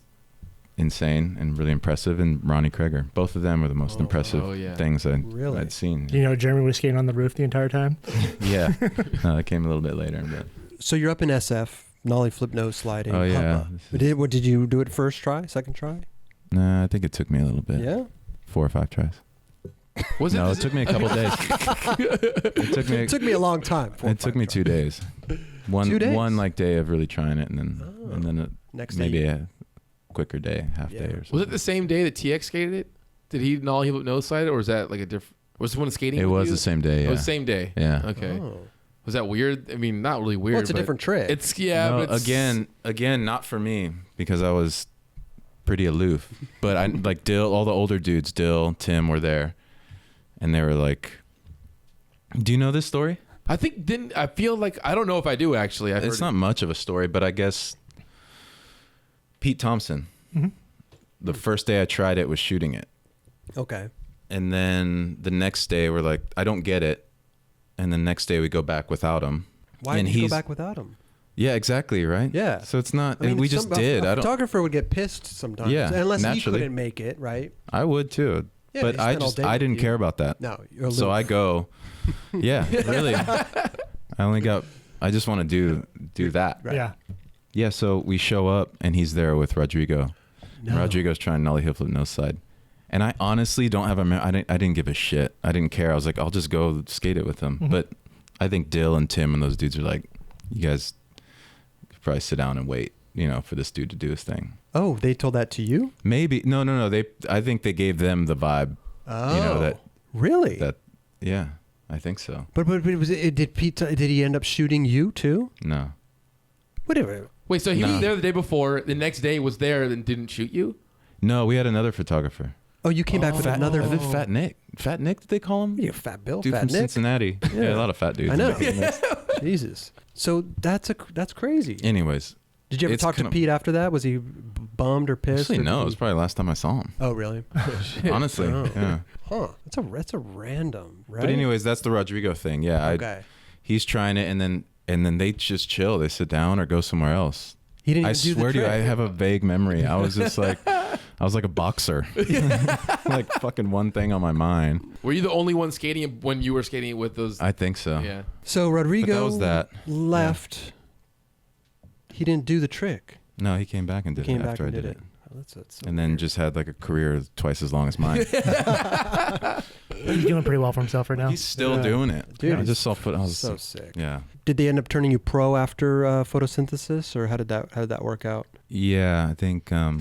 S4: insane and really impressive, and Ronnie Kreger. Both of them were the most impressive things I'd seen.
S3: Do you know Jeremy was skating on the roof the entire time?
S4: Yeah. No, that came a little bit later. But.
S1: So you're up in SF, nollie flip nose sliding.
S4: Oh, yeah.
S1: Did you do it first try, second try?
S4: Nah, I think it took me a little bit.
S1: Yeah?
S4: 4 or 5 tries.
S2: No,
S4: it took me a couple days.
S1: It took me a long time.
S4: It took me 2 days. 2 days? One like day of really trying it, and then
S1: next
S4: maybe
S1: day.
S4: a quicker day, half day or something.
S2: Was it the same day that TX skated it? Did he nollie flip nose slide it, or was that like a different? Was the one skating?
S4: It was the same day. Yeah.
S2: It was the same day.
S4: Yeah.
S2: Okay. Oh. Was that weird? I mean, not really weird.
S1: Well, it's a different trick.
S2: It's
S4: No,
S2: but it's,
S4: again, not for me because I was pretty aloof. But I like Dill, all the older dudes, Dill, Tim were there, and they were like, "Do you know this story?"
S2: I feel like I don't know if I do actually.
S4: It's not much of a story, but I guess Pete Thompson.
S3: Mm-hmm.
S4: The first day I tried it was shooting it.
S1: Okay.
S4: And then the next day we're like, I don't get it. And the next day we go back without him.
S1: Why did you go back without him?
S4: Yeah, exactly, right?
S1: Yeah.
S4: So it's not, we just did.
S1: A photographer would get pissed sometimes.
S4: Yeah,
S1: unless
S4: naturally.
S1: he couldn't make it, right?
S4: I would too.
S1: Yeah,
S4: but I didn't care about that.
S1: No, you're aloof.
S4: So I go, yeah, really. I just want to do that.
S3: Right. Yeah.
S4: Yeah, so we show up and he's there with Rodrigo. No. Rodrigo's trying nollie hip flip nose slide. And I honestly don't have I didn't give a shit. I didn't care. I was like, I'll just go skate it with them. Mm-hmm. But I think Dill and Tim and those dudes are like, you guys could probably sit down and wait, for this dude to do his thing.
S1: Oh, they told that to you?
S4: Maybe. No. I think they gave them the vibe.
S1: Oh.
S4: That
S1: really?
S4: yeah. I think so.
S1: But did Pete? Did he end up shooting you too?
S4: No.
S1: Whatever.
S2: Wait, so he was there the day before. The next day was there and didn't shoot you?
S4: No, we had another photographer.
S1: Oh, you came back with another.
S4: Fat Nick. Fat Nick, did they call him?
S1: Yeah, Fat Bill.
S4: Dude
S1: Fat
S4: from
S1: Nick.
S4: Cincinnati. Yeah, a lot of fat dudes.
S1: I know. Jesus. So that's crazy.
S4: Anyways.
S1: Did you ever talk to Pete after that? Was he bummed or pissed?
S4: Actually, no. It was probably the last time I saw him.
S1: Oh, really?
S4: Honestly, yeah.
S1: Huh. That's a random, right?
S4: But anyways, that's the Rodrigo thing. Yeah.
S1: Okay.
S4: He's trying it, and then they just chill. They sit down or go somewhere else.
S1: He didn't.
S4: I swear to you, I have a vague memory. I was just like, I was like a boxer, like fucking one thing on my mind.
S2: Were you the only one skating when you were skating with those?
S4: I think so.
S2: Yeah.
S1: So Rodrigo left.
S4: Yeah.
S1: He didn't do the trick.
S4: No, he came back and did it after I did it.
S1: Oh, that's so
S4: and then just had like a career twice as long as mine.
S3: He's doing pretty well for himself right now.
S4: He's still doing it.
S1: Dude,
S4: I just saw I was
S1: so sick.
S4: Yeah.
S1: Did they end up turning you pro after photosynthesis, or how did that work out?
S4: Yeah, I think I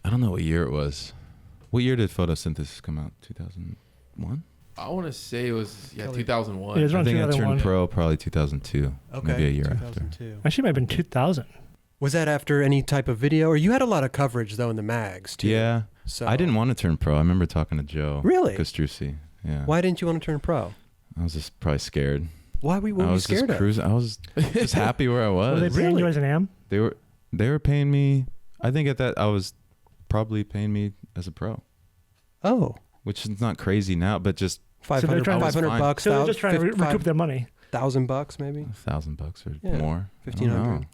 S4: don't know what year it was. What year did photosynthesis come out? 2001?
S2: I want to say it was 2001.
S3: Yeah,
S4: I think I turned pro probably 2002.
S1: Okay,
S4: maybe a year
S3: 2002. Actually, it might have been 2000.
S1: Was that after any type of video, or you had a lot of coverage though in the mags too?
S4: Yeah. So I didn't want to turn pro. I remember talking to Joe.
S1: Really?
S4: Castrucci. Yeah.
S1: Why didn't you want to turn pro?
S4: I was just probably scared.
S1: Why were you scared of?
S4: Cruising. I was just happy where I was.
S3: Were they paying you as an AM?
S4: They were paying me. I think at that I was probably paying me as a pro.
S1: Oh.
S4: Which is not crazy now, but just
S1: $500 bucks.
S3: So they're just trying to recoup their money.
S1: $1,000 maybe.
S4: $1,000 or more.
S1: $1,500.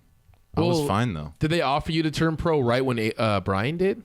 S4: I was fine though.
S2: Did they offer you to turn pro right when Brian did?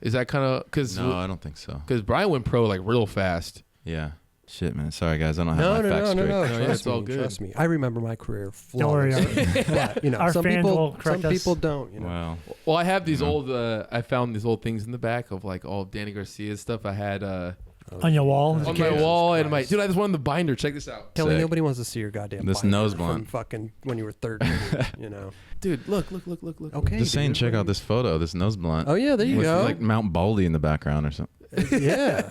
S2: Is that kind of because?
S4: No, I don't think so.
S2: Because Brian went pro like real fast.
S4: Yeah. Shit, man. Sorry, guys. I don't have my facts straight.
S1: No.
S2: It's all good.
S1: Trust me. I remember my career
S3: Don't
S1: flawlessly.
S3: worry.
S1: But, you know,
S3: Our
S1: some
S3: fans will correct us.
S1: people don't. You know.
S4: Wow.
S2: Well, I have these old. I found these old things in the back of like all of Danny Garcia's stuff. I had
S3: on your wall.
S2: On my wall and my dude. I just wanted the binder. Check this out.
S1: Kelly, nobody wants to see your goddamn
S4: this
S1: binder
S4: nose
S1: from
S4: blunt.
S1: fucking when you were 13. You know.
S2: Dude, look.
S1: Okay.
S4: Just saying, check out this photo. This nose blunt.
S1: Oh yeah, there you
S4: with
S1: go.
S4: like Mount Baldy in the background or something.
S1: Yeah.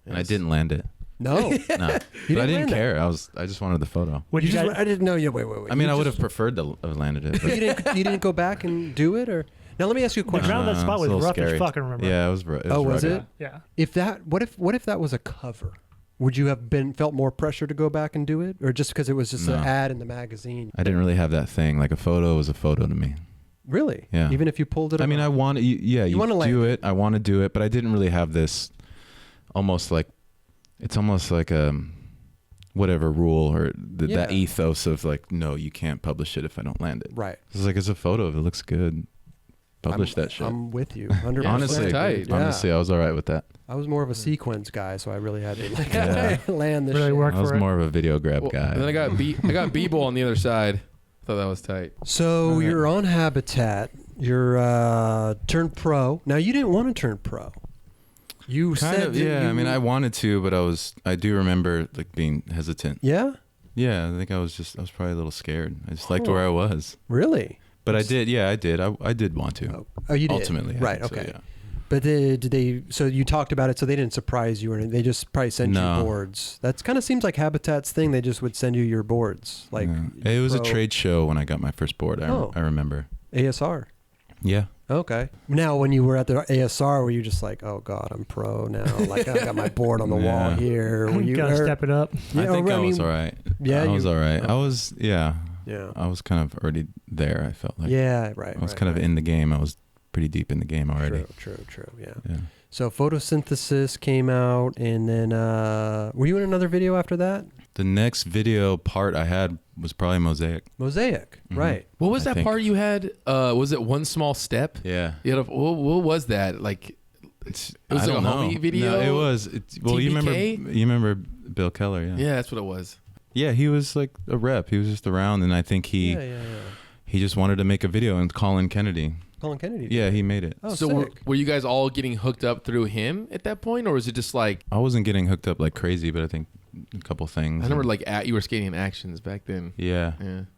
S4: And I didn't land it.
S1: No.
S4: No. But I didn't care. I just wanted the photo.
S3: Would you
S1: I didn't know. Yeah. Wait.
S4: I mean, I would have preferred to have landed it. But
S1: You didn't go back and do it, or now let me ask you a
S3: The
S1: question.
S3: ground that spot was rough as fuck. I remember.
S4: Yeah, it was rough.
S1: Was it?
S3: Yeah.
S1: What if that was a cover? Would you have felt more pressure to go back and do it, or just because it was just an ad in the magazine?
S4: I didn't really have that thing. Like a photo was a photo to me.
S1: Really?
S4: Yeah.
S1: Even if you pulled it.
S4: I mean, I wanted. You
S1: want to
S4: do it. I want to do it, but I didn't really have this. Almost like, it's almost like a whatever rule or that ethos of like, no, you can't publish it if I don't land it.
S1: Right.
S4: It's like, it's a photo. If it looks good, publish that shit.
S1: I'm with you. 100%.
S4: Honestly, I was all right with that.
S1: I was more of a sequence guy, so I really had to land this.
S3: Really
S1: shit.
S3: work
S4: I was
S3: for it.
S4: more of a video grab guy.
S2: And then I got B-Ball on the other side. Thought that was tight.
S1: So you're on Habitat. You're turned pro. Now you didn't want to turn pro. You said
S4: I mean, I wanted to, but I do remember like being hesitant.
S1: Yeah.
S4: Yeah, I think I was probably a little scared. I just liked where I was.
S1: Really?
S4: But I did. Yeah, I did. I did want to.
S1: Oh, you did.
S4: Ultimately,
S1: right?
S4: Okay.
S1: So, yeah. But did they? So you talked about it. So they didn't surprise you, or anything. They just probably sent you boards. That kind of seems like Habitat's thing. They just would send you your boards. Like
S4: it was a trade show when I got my first board. I remember.
S1: ASR.
S4: Yeah.
S1: Okay. Now, when you were at the ASR, were you just like, "Oh God, I'm pro now"? Like I got my board on the wall here. Were you
S3: gotta step it up?
S4: I think I was all right.
S1: Yeah,
S4: I was all right. I was
S1: Yeah.
S4: I was kind of already there. I felt like.
S1: Yeah. Right.
S4: I was kind of in the game. I was pretty deep in the game already.
S1: True. Yeah.
S4: Yeah.
S1: So Photosynthesis came out, and then were you in another video after that?
S4: The next video part I had was probably Mosaic.
S1: Mm-hmm. Right.
S2: What was that part you had? Was it One Small Step?
S4: Yeah.
S2: What was that? Like, it was like a homie video?
S4: No, it was. You remember Bill Keller, yeah.
S2: Yeah, that's what it was.
S4: Yeah, he was like a rep. He was just around, and I think he just wanted to make a video and Colin Kennedy. Yeah, he made it.
S1: Oh,
S2: so
S1: sick.
S2: were you guys all getting hooked up through him at that point, or was it just like...
S4: I wasn't getting hooked up like crazy, but I think a couple things.
S2: I remember like you were skating in Actions back then.
S4: Yeah.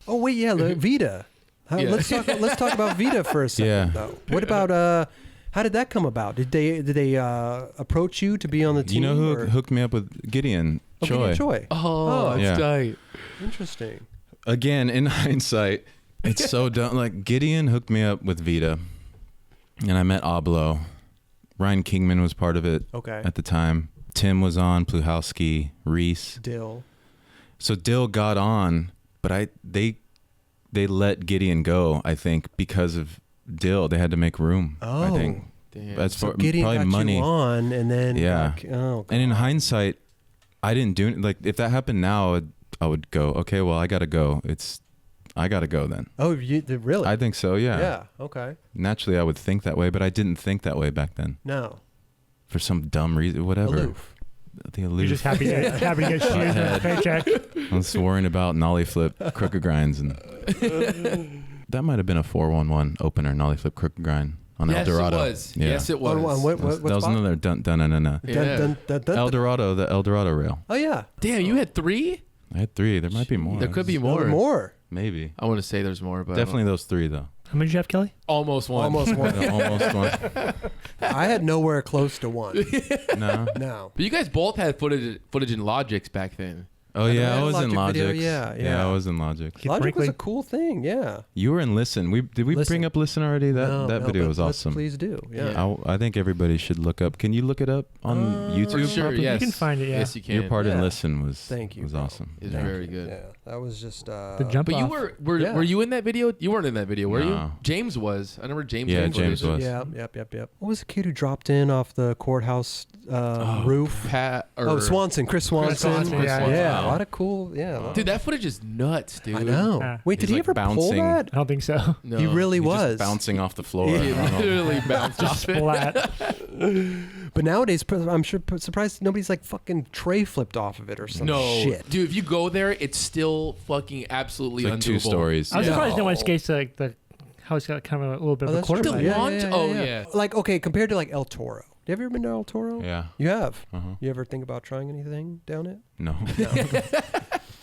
S1: Oh wait, Vita. Let's talk about Vita for a second.
S4: Yeah.
S1: Though. What about How did that come about? Did they approach you to be on the team?
S4: You know who hooked me up with Gideon Choi?
S1: Gideon Choi.
S2: Oh, that's tight.
S1: Interesting.
S4: Again, in hindsight, it's so dumb. Like Gideon hooked me up with Vita, and I met Oblo. Ryan Kingman was part of it at the time. Tim was on, Pluhowski, Reese.
S1: Dill. So
S4: Dill got on, but they let Gideon go, I think, because of Dill. They had to make room, I think.
S2: Damn.
S4: That's
S1: so Gideon
S4: probably
S1: got
S4: money.
S1: You on, and then
S4: and in hindsight, I didn't do it. Like if that happened now, I would go, okay, well, I got to go. I got to go then.
S1: Oh, you really?
S4: I think so, yeah.
S1: Yeah, okay.
S4: Naturally, I would think that way, but I didn't think that way back then.
S1: No.
S4: For some dumb reason, whatever.
S1: Aloof.
S4: The aloof.
S3: You're just happy to get shoes and a paycheck.
S4: I was worrying about nollie flip, crooked grinds, and that might have been a 411 opener, nollie flip, crooked grind on El Dorado.
S2: Yes, it was. Yeah. Yes, it was.
S1: What
S4: that was another dun. El Dorado, the El Dorado rail.
S1: Oh yeah.
S2: Damn, you had 3?
S4: I had 3. There might be more.
S2: There could be more.
S1: More.
S4: Maybe.
S2: I want to say there's more, but
S4: definitely those 3 though.
S3: How many did you have, Kelly?
S2: Almost one.
S1: Almost one.
S4: Almost one.
S1: I had nowhere close to one.
S4: No.
S1: No.
S2: But you guys both had footage in Logix back then.
S4: Oh yeah, I was in Logic.
S1: Yeah,
S4: I was in Logic.
S1: Logic was a cool thing. Yeah.
S4: You were in Listen. Did we bring up Listen already? That video was awesome.
S1: Please do. Yeah.
S4: I think everybody should look up. Can you look it up on YouTube?
S2: For sure. Yes.
S3: You can find it. Yeah.
S2: Yes, you can.
S4: Your part in
S1: Yeah.
S4: Listen was
S1: bro.
S4: awesome.
S2: It's very good.
S1: Yeah. That was just
S3: the jump
S2: But
S3: off.
S2: you were you in that video? You weren't in that video, were you?
S4: No.
S2: James was. I remember James.
S4: Yeah, James was.
S1: Yeah. Yep. What was the kid who dropped in off the courthouse roof? Swanson. Chris Swanson. Yeah. A lot of cool. Yeah.
S2: Dude, that footage is nuts, dude.
S1: I know.
S3: Yeah.
S1: Wait, did
S4: He's
S1: he
S4: like
S1: ever pull
S4: bouncing.
S1: that?
S3: I don't think so.
S2: No.
S1: He really
S4: He's
S1: was
S4: just bouncing off the floor.
S2: He literally bounced off it.
S3: Splat.
S1: But nowadays, I'm sure surprised nobody's like fucking tray flipped off of it or some shit.
S2: Dude, if you go there, it's still fucking absolutely
S4: It's like 2
S2: undoable.
S4: stories.
S3: I was surprised no one skates like how it's got kind of a little bit of a
S1: That's true.
S3: quarterback.
S2: Yeah.
S1: Like, okay, compared to like El Toro. Have you ever been to El Toro?
S4: Yeah.
S1: You have?
S4: Uh-huh.
S1: You ever think about trying anything down it?
S4: No.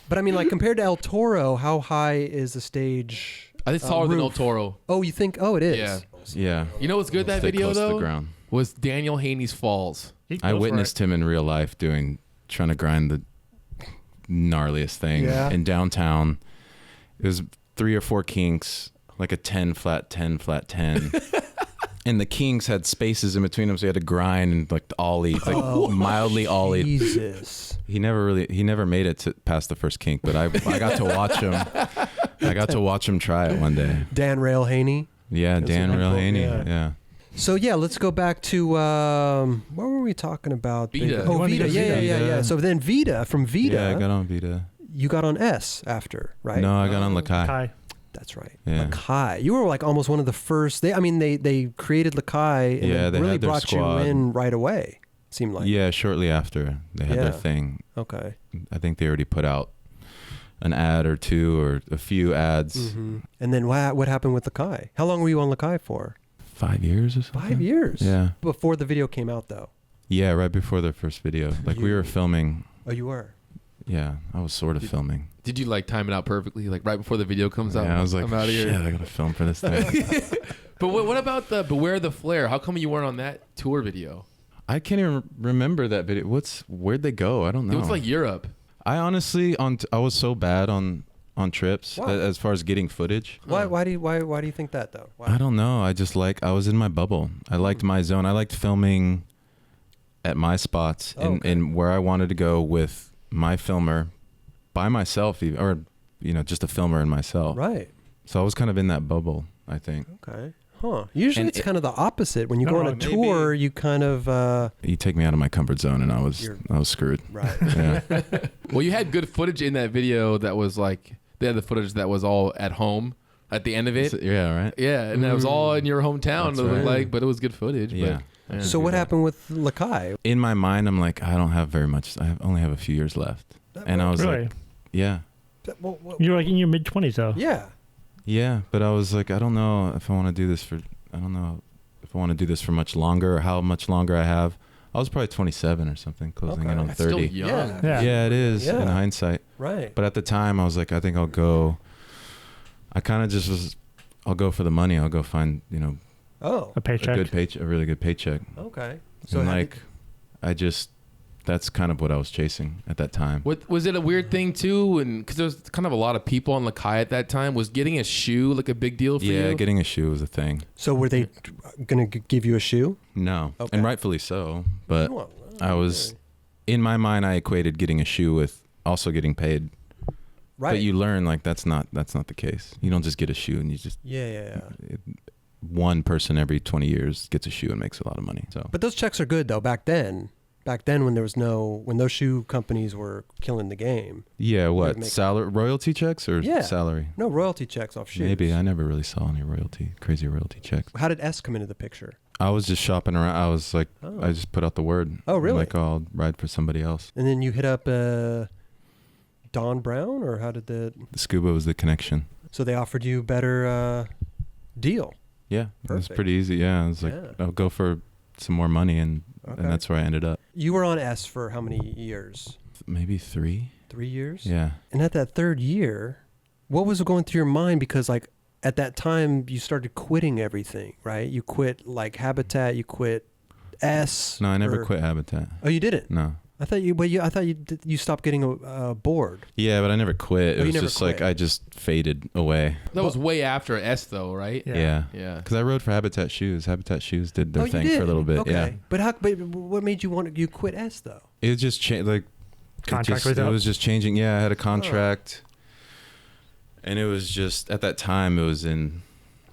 S1: But I mean, like, compared to El Toro, how high is the stage?
S2: I think it's taller than El Toro.
S1: Oh, you think? Oh, it is.
S2: Yeah.
S4: Yeah.
S2: You know what's good that
S4: Stay
S2: video
S4: close to the
S2: though?
S4: ground.
S2: Was Daniel Haney's Falls.
S4: I witnessed him in real life trying to grind the gnarliest thing in downtown. It was 3 or 4 kinks, like a 10 flat 10 flat 10. And the kinks had spaces in between them, so you had to grind and like ollie, like mildly ollie.
S1: Jesus.
S4: He never made it past the first kink, but I got to watch him. I got to watch him try it one day.
S1: Dan Rail Haney.
S4: Yeah, Dan Rail Haney. Yeah.
S1: So yeah, let's go back to what were we talking about?
S2: Vita.
S1: Oh, Vita. Yeah. So then Vita, from Vita.
S4: Yeah, I got on Vita.
S1: You got on S after, right?
S4: No, I got on Lakai.
S1: That's right.
S4: Yeah.
S1: Lakai. You were like almost one of the first. They created Lakai and
S4: they
S1: really
S4: had their
S1: brought
S4: squad.
S1: you in right away. Seemed like.
S4: Yeah, shortly after they had their thing.
S1: Okay.
S4: I think they already put out an ad or 2 or a few ads.
S1: Mm-hmm. And then what happened with Lakai? How long were you on Lakai for?
S4: 5 years or something.
S1: 5 years.
S4: Yeah.
S1: Before the video came out, though.
S4: Yeah, right before the first video. Like we were filming.
S1: Oh, you were.
S4: Yeah, I was sort of filming.
S2: Did you like time it out perfectly, like right before the video comes out?
S4: Yeah, I was like,
S2: I'm out of
S4: shit,
S2: here.
S4: I gotta film for this thing.
S2: But what about the Beware the Flare? How come you weren't on that tour video?
S4: I can't even remember that video. Where'd they go? I don't know.
S2: It was like Europe.
S4: I honestly, I was so bad on trips as far as getting footage.
S1: Why do you think that though? Why?
S4: I don't know. I was in my bubble. I liked my zone. I liked filming at my spots in where I wanted to go with my filmer by myself, or just a filmer and myself.
S1: Right.
S4: So I was kind of in that bubble, I think.
S1: Okay. Huh. Usually it's kind of the opposite. When you go on a tour, you kind of
S4: you take me out of my comfort zone, and I was screwed.
S1: Right.
S4: Yeah.
S2: Well, you had good footage in that video. That was like they had the footage that was all at home at the end of it.
S4: Yeah. Right.
S2: Yeah, and that was all in your hometown.
S4: That's
S2: It looked
S4: right.
S2: like, but it was good footage.
S4: Yeah.
S2: But,
S1: So what happened with Lakai?
S4: In my mind, I'm like, I don't have very much. Only have a few years left, and I was like, yeah.
S3: You were like in your mid-20s though.
S1: Yeah.
S4: Yeah, but I was like, I don't know if I want to do this for much longer, or how much longer I have. I was probably 27 or something, closing in on
S2: That's
S4: 30.
S2: still young.
S4: Yeah, it is
S1: Yeah.
S4: in hindsight.
S1: Right.
S4: But at the time, I was like, I think I'll go. I kind of just was. I'll go for the money. I'll go find
S1: Oh.
S3: A paycheck.
S4: A really good paycheck.
S1: Okay.
S4: So that's kind of what I was chasing at that time.
S2: What was it a weird thing too? And because there was kind of a lot of people on Lakai at that time, was getting a shoe like a big deal for you?
S4: Yeah, getting a shoe was a thing.
S1: So were they going to give you a shoe?
S4: No,
S1: Okay.
S4: and rightfully so. But I was, in my mind, I equated getting a shoe with also getting paid.
S1: Right.
S4: But you learn like that's not the case. You don't just get a shoe and you just one person every 20 years gets a shoe and makes a lot of money. So.
S1: But those checks are good though. Back then when when those shoe companies were killing the game.
S4: Yeah, what? Royalty checks or salary?
S1: No, royalty checks off shoes.
S4: Maybe. I never really saw any crazy royalty checks.
S1: How did S come into the picture?
S4: I was just shopping around. I was like, I just put out the word.
S1: Oh, really?
S4: Like, I'll ride for somebody else.
S1: And then you hit up Don Brown, or how did the
S4: Scuba was the connection.
S1: So they offered you better deal.
S4: Yeah,
S1: Perfect.
S4: it was pretty easy. Yeah, I was like, I'll go for some more money, and that's where I ended up.
S1: You were on S for how many years?
S4: Maybe 3.
S1: 3 years?
S4: Yeah.
S1: And at that third year, what was going through your mind? Because like at that time you started quitting everything, right? You quit like Habitat, you quit S.
S4: No, I never quit Habitat.
S1: Oh, you didn't?
S4: No.
S1: I thought you stopped getting bored.
S4: Yeah, but I never quit. It was just
S1: quit.
S4: like I just faded away.
S2: That was way after S though, right?
S4: Yeah.
S2: Because
S4: I rode for Habitat Shoes. Habitat Shoes did their thing for a little bit.
S1: Okay.
S4: Yeah.
S1: But what made you quit S though?
S4: It just changed. Like
S3: contract
S4: it was just changing. Yeah, I had a contract, and it was just at that time it was in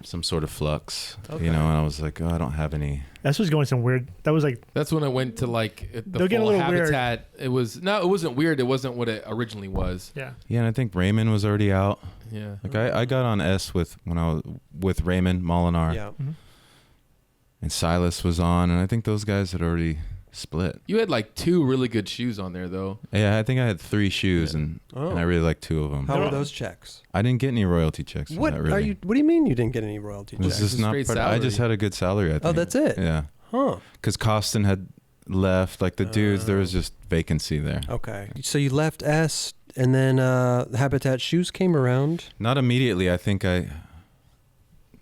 S4: some sort of flux, and I was like, I don't have any.
S3: This was going some weird. That was like.
S2: That's when it went to like
S3: They'll get a little
S2: Habitat.
S3: weird.
S2: It wasn't weird. It wasn't what it originally was.
S3: Yeah.
S4: Yeah, and I think Raymond was already out.
S2: Yeah.
S4: Like I got on S when I was with Raymond Molinar.
S1: Yeah.
S3: Mm-hmm.
S4: And Silas was on, and I think those guys had already split.
S2: You had like 2 really good shoes on there though.
S4: Yeah, I think I had 3 shoes, and I really liked 2 of them.
S1: How were those checks?
S4: I didn't get any royalty checks.
S1: What
S4: that, really.
S1: What do you mean you didn't get any royalty
S4: It was
S1: checks?
S4: just not. I just had a good salary. I think.
S1: Oh, that's it.
S4: Yeah.
S1: Huh.
S4: Because Costin had left. Like the dudes, there was just vacancy there.
S1: Okay. So you left S, and then Habitat Shoes came around.
S4: Not immediately. I think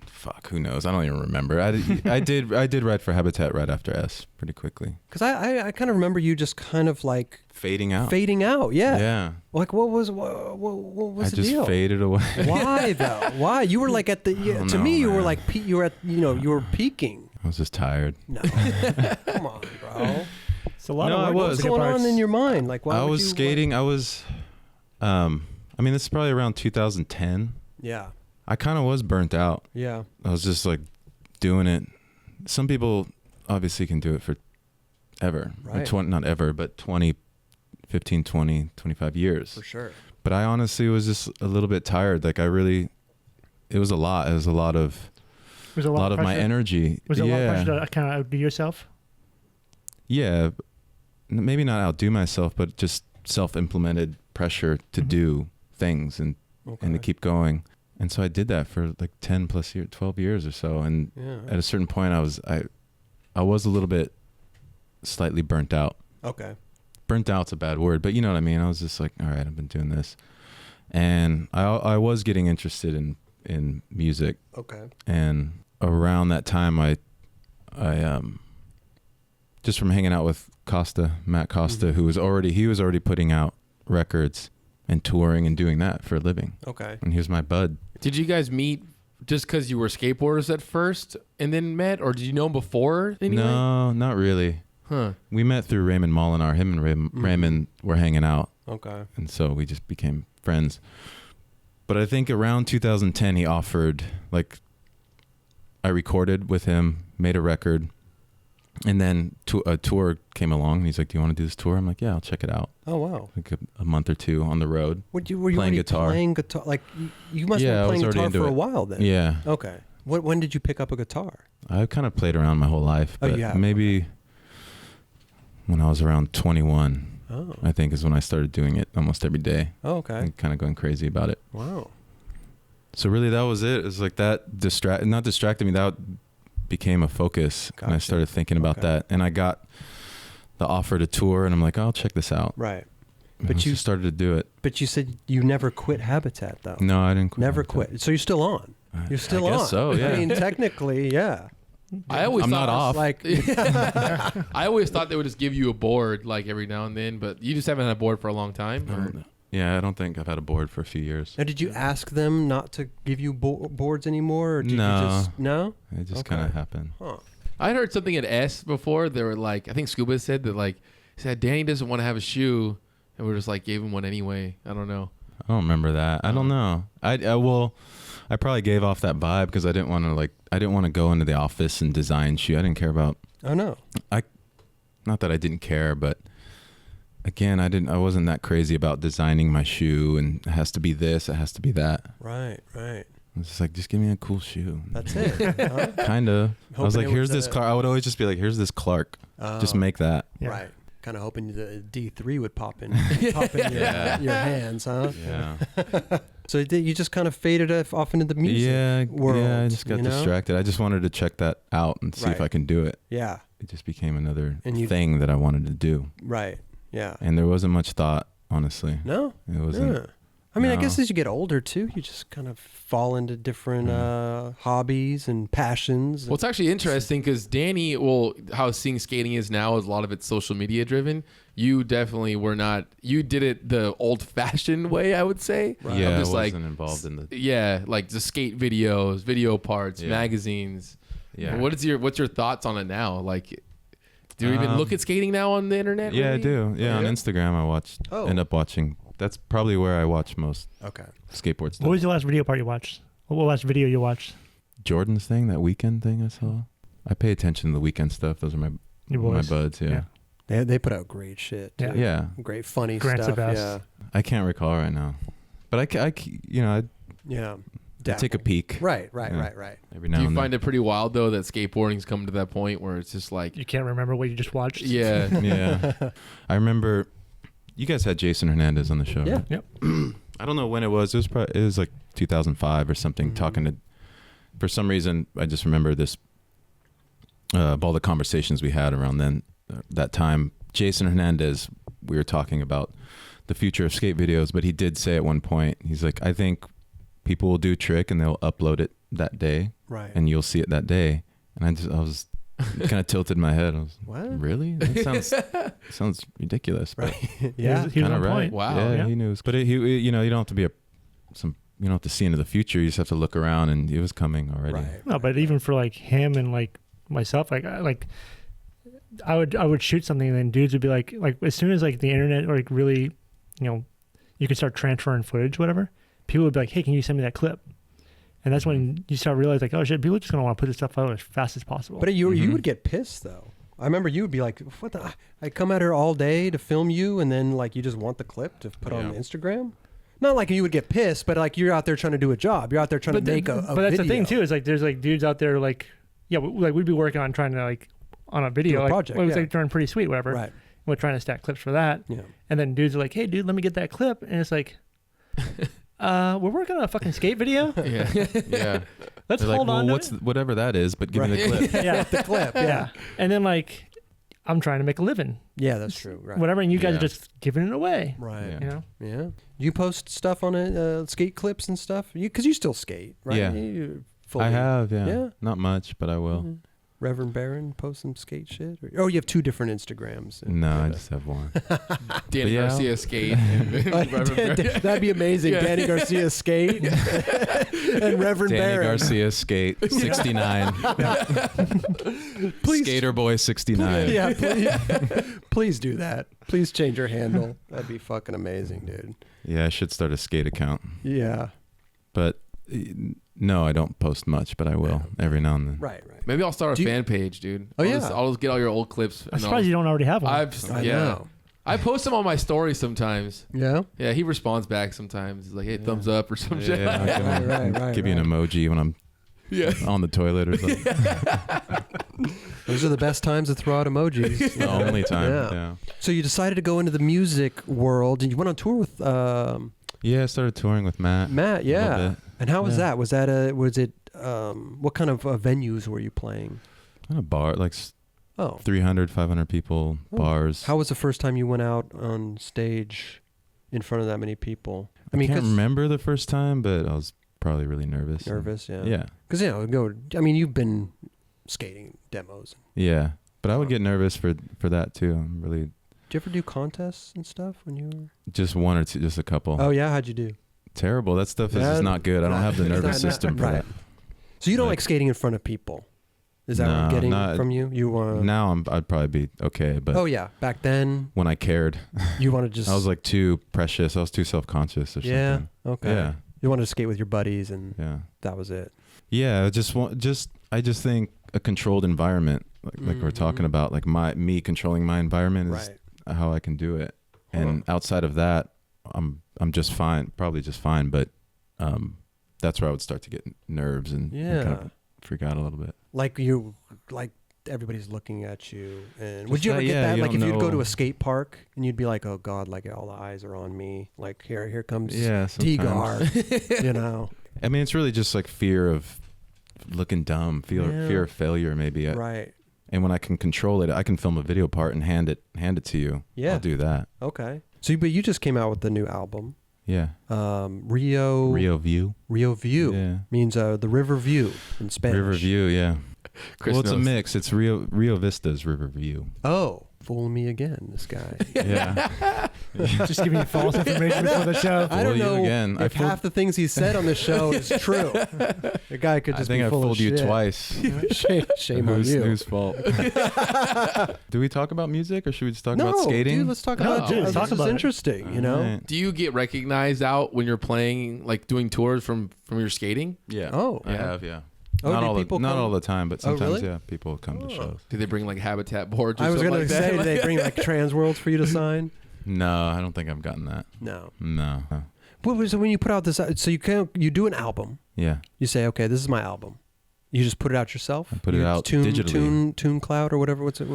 S4: Fuck, who knows? I don't even remember. I did ride for Habitat right after S pretty quickly.
S1: Because I kind of remember you just kind of like
S4: fading out.
S1: Yeah.
S4: Yeah.
S1: Like what was the
S4: just
S1: deal?
S4: Faded away.
S1: Why though? Why? You were like at the to me you were like you were at you were peaking.
S4: I was just tired.
S1: No. Come on, bro.
S3: It's a lot of work.
S1: What's going on in your mind? Like why
S4: I was skating. I was I mean this is probably around 2010.
S1: Yeah.
S4: I kind of was burnt out.
S1: Yeah.
S4: I was just like doing it. Some people obviously can do it for ever.
S1: Right.
S4: Not ever, but 15, 20, 25 years.
S1: For sure.
S4: But I honestly was just a little bit tired. Like it was a lot. It was a lot of my energy.
S3: Was it a lot of pressure to kind of outdo yourself?
S4: Yeah. Maybe not outdo myself, but just self-implemented pressure to do things and to keep going. And so I did that for like 10 plus years, 12 years or so. And at a certain point I was a little bit slightly burnt out.
S1: Okay.
S4: Burnt out's a bad word, but you know what I mean? I was just like, all right, I've been doing this. And I was getting interested in music.
S1: Okay.
S4: And around that time I just from hanging out with Matt Costa, who was already putting out records and touring and doing that for a living.
S1: Okay.
S4: And he was my bud.
S2: Did you guys meet just because you were skateboarders at first and then met, or did you know him before? Anyway?
S4: No, not really.
S2: Huh.
S4: We met through Raymond Molinar. Him and Raymond were hanging out.
S1: Okay.
S4: And so we just became friends. But I think around 2010, he offered, like, I recorded with him, made a record, and then a tour came along. And he's like, do you want to do this tour? I'm like, yeah, I'll check it out.
S1: Oh, wow.
S4: Like a month or 2 on the road.
S1: Were you
S4: playing guitar?
S1: Playing guitar? Like, you must have been playing guitar for a while then.
S4: Yeah.
S1: Okay. When did you pick up a guitar?
S4: I kind of played around my whole life. But maybe when I was around 21, I think is when I started doing it almost every day.
S1: Oh, okay.
S4: And kind of going crazy about it.
S1: Wow.
S4: So really that was it. It was like that not distracted me. That became a focus. Gotcha. And I started thinking about that. And I got the offer to tour and I'm like, I'll check this out.
S1: Right.
S4: But you started to do it.
S1: But you said you never quit Habitat though.
S4: No, I didn't quit.
S1: Never
S4: Habitat.
S1: quit. So you're still on. You're still on.
S4: I guess so, yeah.
S1: I mean, technically, yeah.
S2: I always
S4: I'm
S2: thought
S4: not off.
S1: Like,
S2: I always thought they would just give you a board like every now and then, but you just haven't had a board for a long time. Or?
S4: Yeah, I don't think I've had a board for a few years.
S1: now, did you ask them not to give you boards anymore? Or did
S4: No.
S1: you just, no?
S4: It just
S1: Okay.
S4: kind of happened.
S1: Huh.
S2: I heard something at S before. They were like, I think Scuba said that like, he said Danny doesn't want to have a shoe, and we're just like gave him one anyway. I don't know.
S4: I don't remember that. I don't know. I probably gave off that vibe because I didn't want to go into the office and design shoe. I didn't care about.
S1: Oh, no.
S4: Not that I didn't care, but again, I wasn't that crazy about designing my shoe and it has to be this, it has to be that.
S1: Right.
S4: It's just like, just give me a cool shoe.
S1: That's it. Huh?
S4: Kind of. I was like,
S1: Hoping it
S4: here's
S1: was
S4: this Clark. I would always just be like, here's this Clark. Just make that.
S3: Yeah.
S1: Right. Kind of hoping the D3 would pop in your hands, huh?
S4: Yeah.
S1: So you just kind of faded off into the music world.
S4: Yeah, I just got
S1: you know?
S4: distracted. I just wanted to check that out and see if
S1: Right.
S4: I can do it.
S1: Yeah.
S4: It just became another
S1: And you-
S4: thing that I wanted to do.
S1: Right. Yeah.
S4: And there wasn't much thought, honestly.
S1: No?
S4: It wasn't.
S1: Yeah. I mean, I
S4: No.
S1: guess as you get older, too, you just kind of fall into different hobbies and passions.
S2: Well, it's actually interesting because Danny, how seeing skating is now is a lot of it's social media driven. You definitely were not. You did it the old-fashioned way, I would say.
S1: Right.
S4: Yeah,
S2: Of
S4: I
S2: just
S4: wasn't involved in the.
S2: Yeah, like the skate videos, video parts,
S4: Yeah.
S2: magazines.
S4: Yeah.
S2: What's your thoughts on it now? Like, do you even look at skating now on the internet?
S4: Yeah, I
S2: really?
S4: do. Yeah, on
S2: Yeah?
S4: Instagram,
S1: Oh.
S4: end up watching. That's probably where I watch most
S1: Okay.
S4: skateboard stuff.
S3: What was your last video part you watched? What last video you watched?
S4: Jordan's thing, that weekend thing I saw. I pay attention to the weekend stuff. Those are my
S3: Boys.
S4: buds. Yeah.
S1: They put out great shit. Too.
S3: Yeah.
S4: Yeah.
S1: Great funny
S3: Grant's
S1: stuff.
S3: the best.
S1: Yeah.
S4: I can't recall right now, but I
S1: Yeah.
S4: take a peek.
S1: Right.
S4: Yeah. Every now
S2: Do you
S4: and
S2: find it pretty wild though that skateboarding's come to that point where it's just like,
S3: You can't remember what you just watched?
S2: yeah,
S4: then. Yeah. I remember you guys had Jason Hernandez on the show.
S1: Yeah.
S4: Right?
S3: Yep.
S4: I don't know when it was. It was like 2005 or something.
S1: Mhm.
S4: Talking to, for some reason, I just remember this. Of all the conversations we had around then, that time, Jason Hernandez, we were talking about the future of skate videos, but he did say at one point, he's like, I think people will do trick and they'll upload it that day,
S1: Right.
S4: and you'll see it that day. And I was kind of tilted my head. I was,
S1: What?
S4: really? That sounds ridiculous. But
S1: Right. Yeah.
S3: He was
S4: kind
S3: on
S4: of right.
S3: point.
S2: Wow.
S4: Yeah,
S3: Yeah.
S4: he knew. But you don't have to be you don't have to see into the future. You just have to look around, and it was coming already.
S1: Right.
S3: No, but even for like him and like myself, I would shoot something and then dudes would be like as soon as like the internet like really, you could start transferring footage, whatever, people would be like, hey, can you send me that clip? And that's when you start realizing like, oh shit, people are just gonna want to put this stuff out as fast as possible.
S1: But you
S4: Mhm.
S1: would get pissed though. I remember you would be like, "What the? I come out here all day to film you, and then like you just want the clip to put on
S4: Yeah.
S1: Instagram." Not like you would get pissed, but like you're out there trying to do a job. You're out there trying to make a
S3: But that's
S1: video.
S3: the thing too, is like there's like dudes out there like, yeah, like we'd be working on trying to like on a video,
S1: Do a
S3: like
S1: project,
S3: it was
S1: yeah.
S3: like doing pretty sweet, whatever.
S1: Right.
S3: We're trying to stack clips for that,
S1: Yeah.
S3: and then dudes are like, hey, dude, let me get that clip, and it's like, we're working on a fucking skate video.
S2: yeah, yeah.
S3: Let's
S4: They're like,
S3: hold
S4: well,
S3: on to
S4: what's
S3: it.
S4: whatever that is, but give me the
S1: Right.
S4: clip.
S3: Yeah,
S1: The clip.
S3: yeah. And then like, I'm trying to make a living,
S1: Yeah, that's true. Right.
S3: whatever, and you guys
S4: Yeah.
S3: are just giving it away.
S1: Right.
S4: Yeah.
S3: You know,
S1: Yeah. You post stuff on it, skate clips and stuff. Because you still skate, right?
S4: Yeah.
S1: You
S4: I have, yeah.
S1: Yeah.
S4: Not much, but I will.
S1: Mhm. Reverend Barron post some skate shit. Oh, you have two different Instagrams.
S4: No, I just have one.
S2: Danny
S4: Yeah.
S2: Garcia skate. And
S1: That'd be amazing.
S2: Yeah.
S1: Danny Garcia skate and Reverend
S4: Danny
S1: Barron.
S4: Garcia skate 69.
S1: Please-
S4: Skater boy 69.
S1: Yeah, please do that. Please change your handle. That'd be fucking amazing, dude.
S4: Yeah, I should start a skate account.
S1: Yeah.
S4: But no, I don't post much, but I will every now and then.
S1: Right.
S2: maybe I'll start a
S1: Do you-
S2: fan page, dude.
S1: Oh, yeah.
S2: I'll just get all your old clips.
S3: I'm surprised you don't already have one.
S1: I
S2: yeah.
S1: know.
S2: I post them on my story sometimes.
S1: Yeah.
S2: Yeah, he responds back sometimes. He's like, "Hey, thumbs up" or some shit.
S4: Yeah, I'm gonna
S1: Right,
S4: give you an emoji when I'm
S2: Yeah.
S4: on the toilet or something.
S1: Those are the best times to throw out emojis.
S4: The only time.
S1: Yeah.
S4: Yeah.
S1: So you decided to go into the music world, and you went on tour with
S4: Yeah, I started touring with Matt.
S1: Matt.
S4: a little
S1: Yeah.
S4: bit.
S1: And how was
S4: Yeah.
S1: that? Was it what kind of venues were you playing?
S4: Kind of bar, like
S1: Oh.
S4: 300, 500 people,
S1: Oh.
S4: bars.
S1: How was the first time you went out on stage in front of that many people?
S4: I can't
S1: 'cause-
S4: remember the first time, but I was probably really nervous.
S1: Nervous, yeah.
S4: Yeah.
S1: Because you've been skating demos.
S4: Yeah, but I would get nervous for that too. I'm really.
S1: Did you ever do contests and stuff when you were?
S4: Just one or two, just a couple.
S1: Oh yeah, how'd you do?
S4: Terrible. That stuff is just not good. I don't have the nervous system for that.
S1: So you don't like skating in front of people? Is that what I'm getting from you?
S4: Now I'd probably be okay, but
S1: oh yeah, back then
S4: when I cared,
S1: you want to just.
S4: I was like too precious. I was too self-conscious or something.
S1: Yeah. Okay.
S4: Yeah.
S1: You wanted to skate with your buddies, and that was it.
S4: Yeah. I just think a controlled environment, like we're talking about, like me controlling my environment is how I can do it. And outside of that, I'm just fine, probably just fine. But that's where I would start to get nerves and kind of freak out a little bit. Like
S1: everybody's looking at you. And would you ever get that? Like if you'd go to a skate park and you'd be like, oh God, like all the eyes are on me. Like here comes T-Gar, you know. I
S4: mean, it's really just like fear of looking dumb, fear of failure maybe.
S1: Right.
S4: And when I can control it, I can film a video part and hand it to you. Yeah. I'll do that.
S1: Okay. So, but you just came out with the new album.
S4: Yeah.
S1: Rio
S4: View.
S1: Rio View means the river view in Spanish.
S4: River View, yeah. Well, it's a mix. It's Rio Vista's River View.
S1: Oh, fooling me again, this guy.
S4: Yeah.
S3: Just giving you false information before the show.
S1: I don't know if half the things he said on the show is true. The guy could just be full of shit.
S4: I think I fooled you twice.
S1: Shame on you.
S4: Whose fault? Do we talk about music or should we just talk about skating?
S1: Dude, let's talk about it. This is interesting, you know? Right.
S2: Do you get recognized out when you're playing, like doing tours from your skating?
S4: Yeah.
S1: Oh.
S4: I have, yeah.
S1: Oh,
S4: not all the time, but sometimes,
S1: really?
S4: people come to shows.
S2: Do they bring like habitat boards or
S1: I was
S2: going
S1: to say, do they bring like trans worlds for you to sign?
S4: No, I don't think I've gotten that.
S1: No.
S4: So
S1: when you put out this, so you do an album.
S4: Yeah.
S1: You say, okay, this is my album. You just put it out yourself?
S4: I put it out digitally.
S1: TuneCloud or whatever, what's it?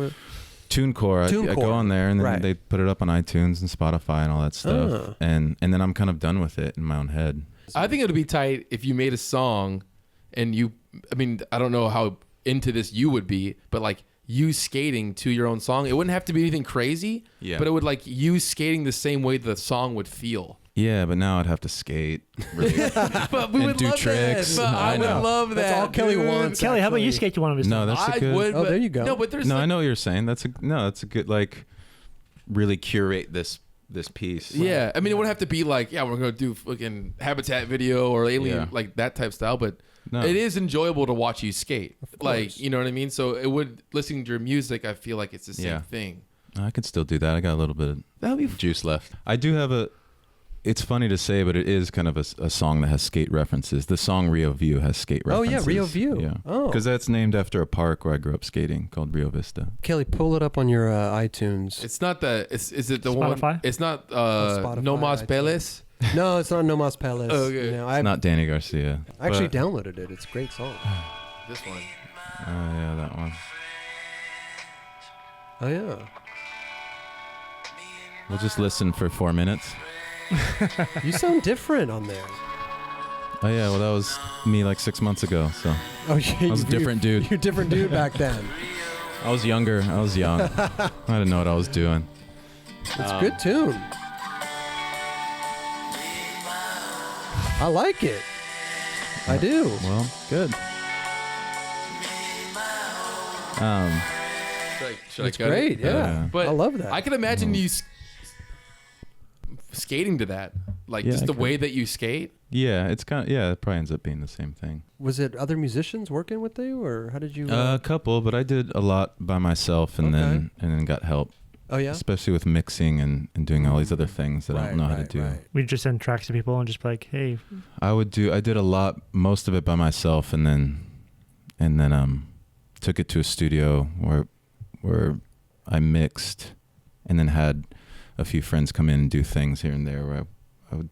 S4: TuneCore. I go on there and then they put it up on iTunes and Spotify and all that stuff. And then I'm kind of done with it in my own head.
S2: I think it would be tight if you made a song and I don't know how into this you would be, but like you skating to your own song, it wouldn't have to be anything crazy, but it would like you skating the same way the song would feel.
S4: Yeah, but now I'd have to skate, really,
S2: but we would
S4: do
S2: love
S4: tricks.
S2: That. But I would love that.
S1: That's all Kelly wants.
S3: Kelly, how about you skate to one of his songs?
S4: No, that's a good.
S2: Would,
S1: there you go.
S2: No, but there's.
S4: No, I know what you're saying. That's a good like, really curate this piece.
S2: Yeah, I mean, it wouldn't have to be like, we're gonna do fucking Habitat video or Alien, like that type style, but. No. It is enjoyable to watch you skate. Like, you know what I mean? So listening to your music, I feel like it's the same thing.
S4: I could still do that. I got a little bit of juice left. I do have it's funny to say, but it is kind of a song that has skate references. The song Rio View has skate references.
S1: Oh, yeah, Rio View.
S4: Yeah.
S1: Oh.
S4: Because that's named after a park where I grew up skating called Rio Vista.
S1: Kelly, pull it up on your iTunes.
S2: It's not is it the
S3: Spotify?
S2: one? It's not No Mas Peles?
S1: No, it's not No Mas Peles.
S2: Oh, okay.
S1: You know,
S4: it's not Danny Garcia.
S1: I actually downloaded it. It's a great song.
S2: This one.
S4: Oh, yeah, that one.
S1: Oh, yeah.
S4: We'll just listen for 4 minutes.
S1: You sound different on there.
S4: Oh, yeah, well, that was me like 6 months ago, so.
S1: Oh, yeah.
S4: I was a different dude.
S1: You're a different dude back then.
S4: I was younger. I was young. I didn't know what I was doing.
S1: It's a good tune. I like it. I do.
S4: Well, good.
S2: It's
S1: great, yeah.
S2: But
S1: I love that.
S2: I can imagine you skating to that, like just the way that you skate.
S4: Yeah, it's kind of it probably ends up being the same thing.
S1: Was it other musicians working with you, or how did you?
S4: A couple, but I did a lot by myself, and then got help.
S1: Oh yeah,
S4: especially with mixing and doing all these other things that I don't know how to do. Right.
S3: We just send tracks to people and just be like, hey.
S4: I did a lot, most of it by myself, and then took it to a studio where I mixed, and then had a few friends come in and do things here and there where I would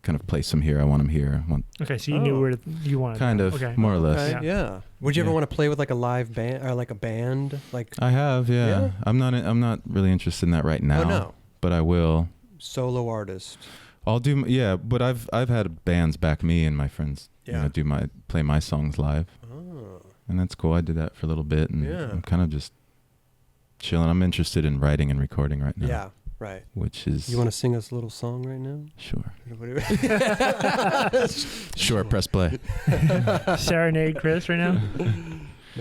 S4: kind of place them here. I want them here.
S3: Okay, so you knew where you wanted.
S4: Kind of, more or less.
S1: Okay, yeah. Would you ever want to play with like a live band or like a band? Like
S4: I have, yeah. I'm not really interested in that right now.
S1: Oh no.
S4: But I will.
S1: Solo artist.
S4: I'll do, but I've had bands back me and my friends.
S1: Yeah.
S4: Play my songs live.
S1: Oh.
S4: And that's cool. I did that for a little bit, and I'm kind of just chilling. I'm interested in writing and recording right now.
S1: Yeah. Right.
S4: Which is...
S1: You want to sing us a little song right now?
S4: Sure. Sure, press play.
S3: Serenade Chris right now?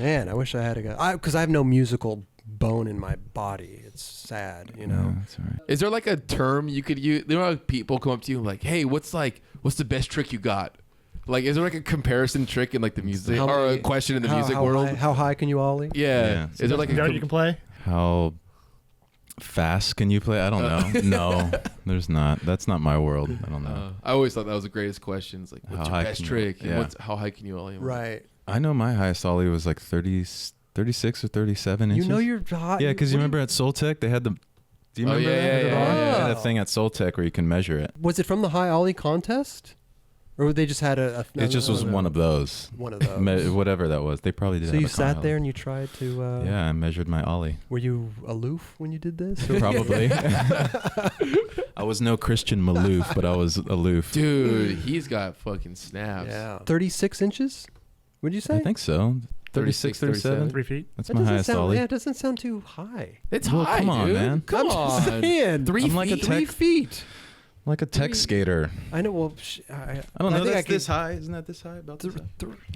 S1: Man, I wish I had a guy. Because I have no musical bone in my body. It's sad, you know.
S4: That's all right.
S2: Is there like a term you could use? There are people come up to you like, "Hey, what's the best trick you got?" Like, is there like a comparison trick in like the music or a question in the music world?
S1: How high can you ollie?
S2: Yeah. Is there like a
S3: you can play?
S4: How fast can you play? I don't know. No, there's not. That's not my world. I don't know.
S2: I always thought that was the greatest question. It's like, what's your best trick?
S4: Yeah.
S2: And how high can you ollie?
S1: Right.
S4: I know my highest ollie was like 36 or 37 inches.
S1: You know you're hot.
S4: Yeah, because you remember at Soul Tech they had the. Do you remember that?
S2: Yeah.
S4: They had a thing at Soul Tech where you can measure it.
S1: Was it from the high ollie contest? Or they just had
S4: It just was one of those.
S1: One of those.
S4: Whatever that was. They probably did.
S1: So you sat there and you tried to...
S4: yeah, I measured my ollie.
S1: Were you aloof when you did this?
S4: Probably. I was no Christian Maloof, but I was aloof.
S2: Dude, he's got fucking snaps.
S1: Yeah. 36 inches? Would you say?
S4: I think so. 36, 37.
S3: 3 feet.
S4: That's my highest ollie.
S1: Yeah, it doesn't sound too high.
S2: It's
S4: Well,
S2: high,
S4: come on,
S2: dude.
S4: man.
S2: Come on.
S1: Saying.
S2: 3
S4: I'm like a
S2: feet.
S1: 3 feet.
S4: Like a tech skater.
S1: I know. Well,
S4: I don't know.
S1: think
S4: That's
S1: could-
S4: this high. Isn't that this high? About this high?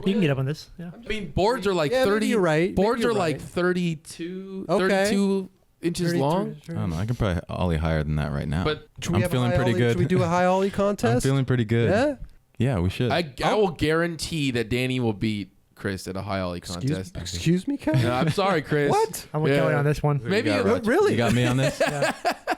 S3: You can get up on this. Yeah.
S2: I mean, boards are like
S1: Yeah,
S2: 30.
S1: maybe you're right.
S2: Boards
S1: Maybe
S2: are
S1: you're
S2: like
S1: right.
S2: 32
S1: Okay.
S2: inches
S1: 33,
S2: long.
S4: I don't know. I can probably ollie higher than that right now.
S2: But
S1: Should we
S4: I'm
S1: have a
S4: feeling
S1: high
S4: pretty
S1: ollie?
S4: good.
S1: Should we do a high ollie
S4: I'm
S1: contest?
S4: feeling pretty good.
S1: Yeah.
S4: Yeah, we should.
S2: I will guarantee that Danny will beat Chris at a high ollie contest.
S1: Excuse me, Kelly?
S2: No, I'm sorry, Chris.
S1: What?
S3: I'm with Kelly on this one.
S2: Maybe
S4: You got,
S2: it-
S4: Raj?
S1: really?
S4: You got me on this?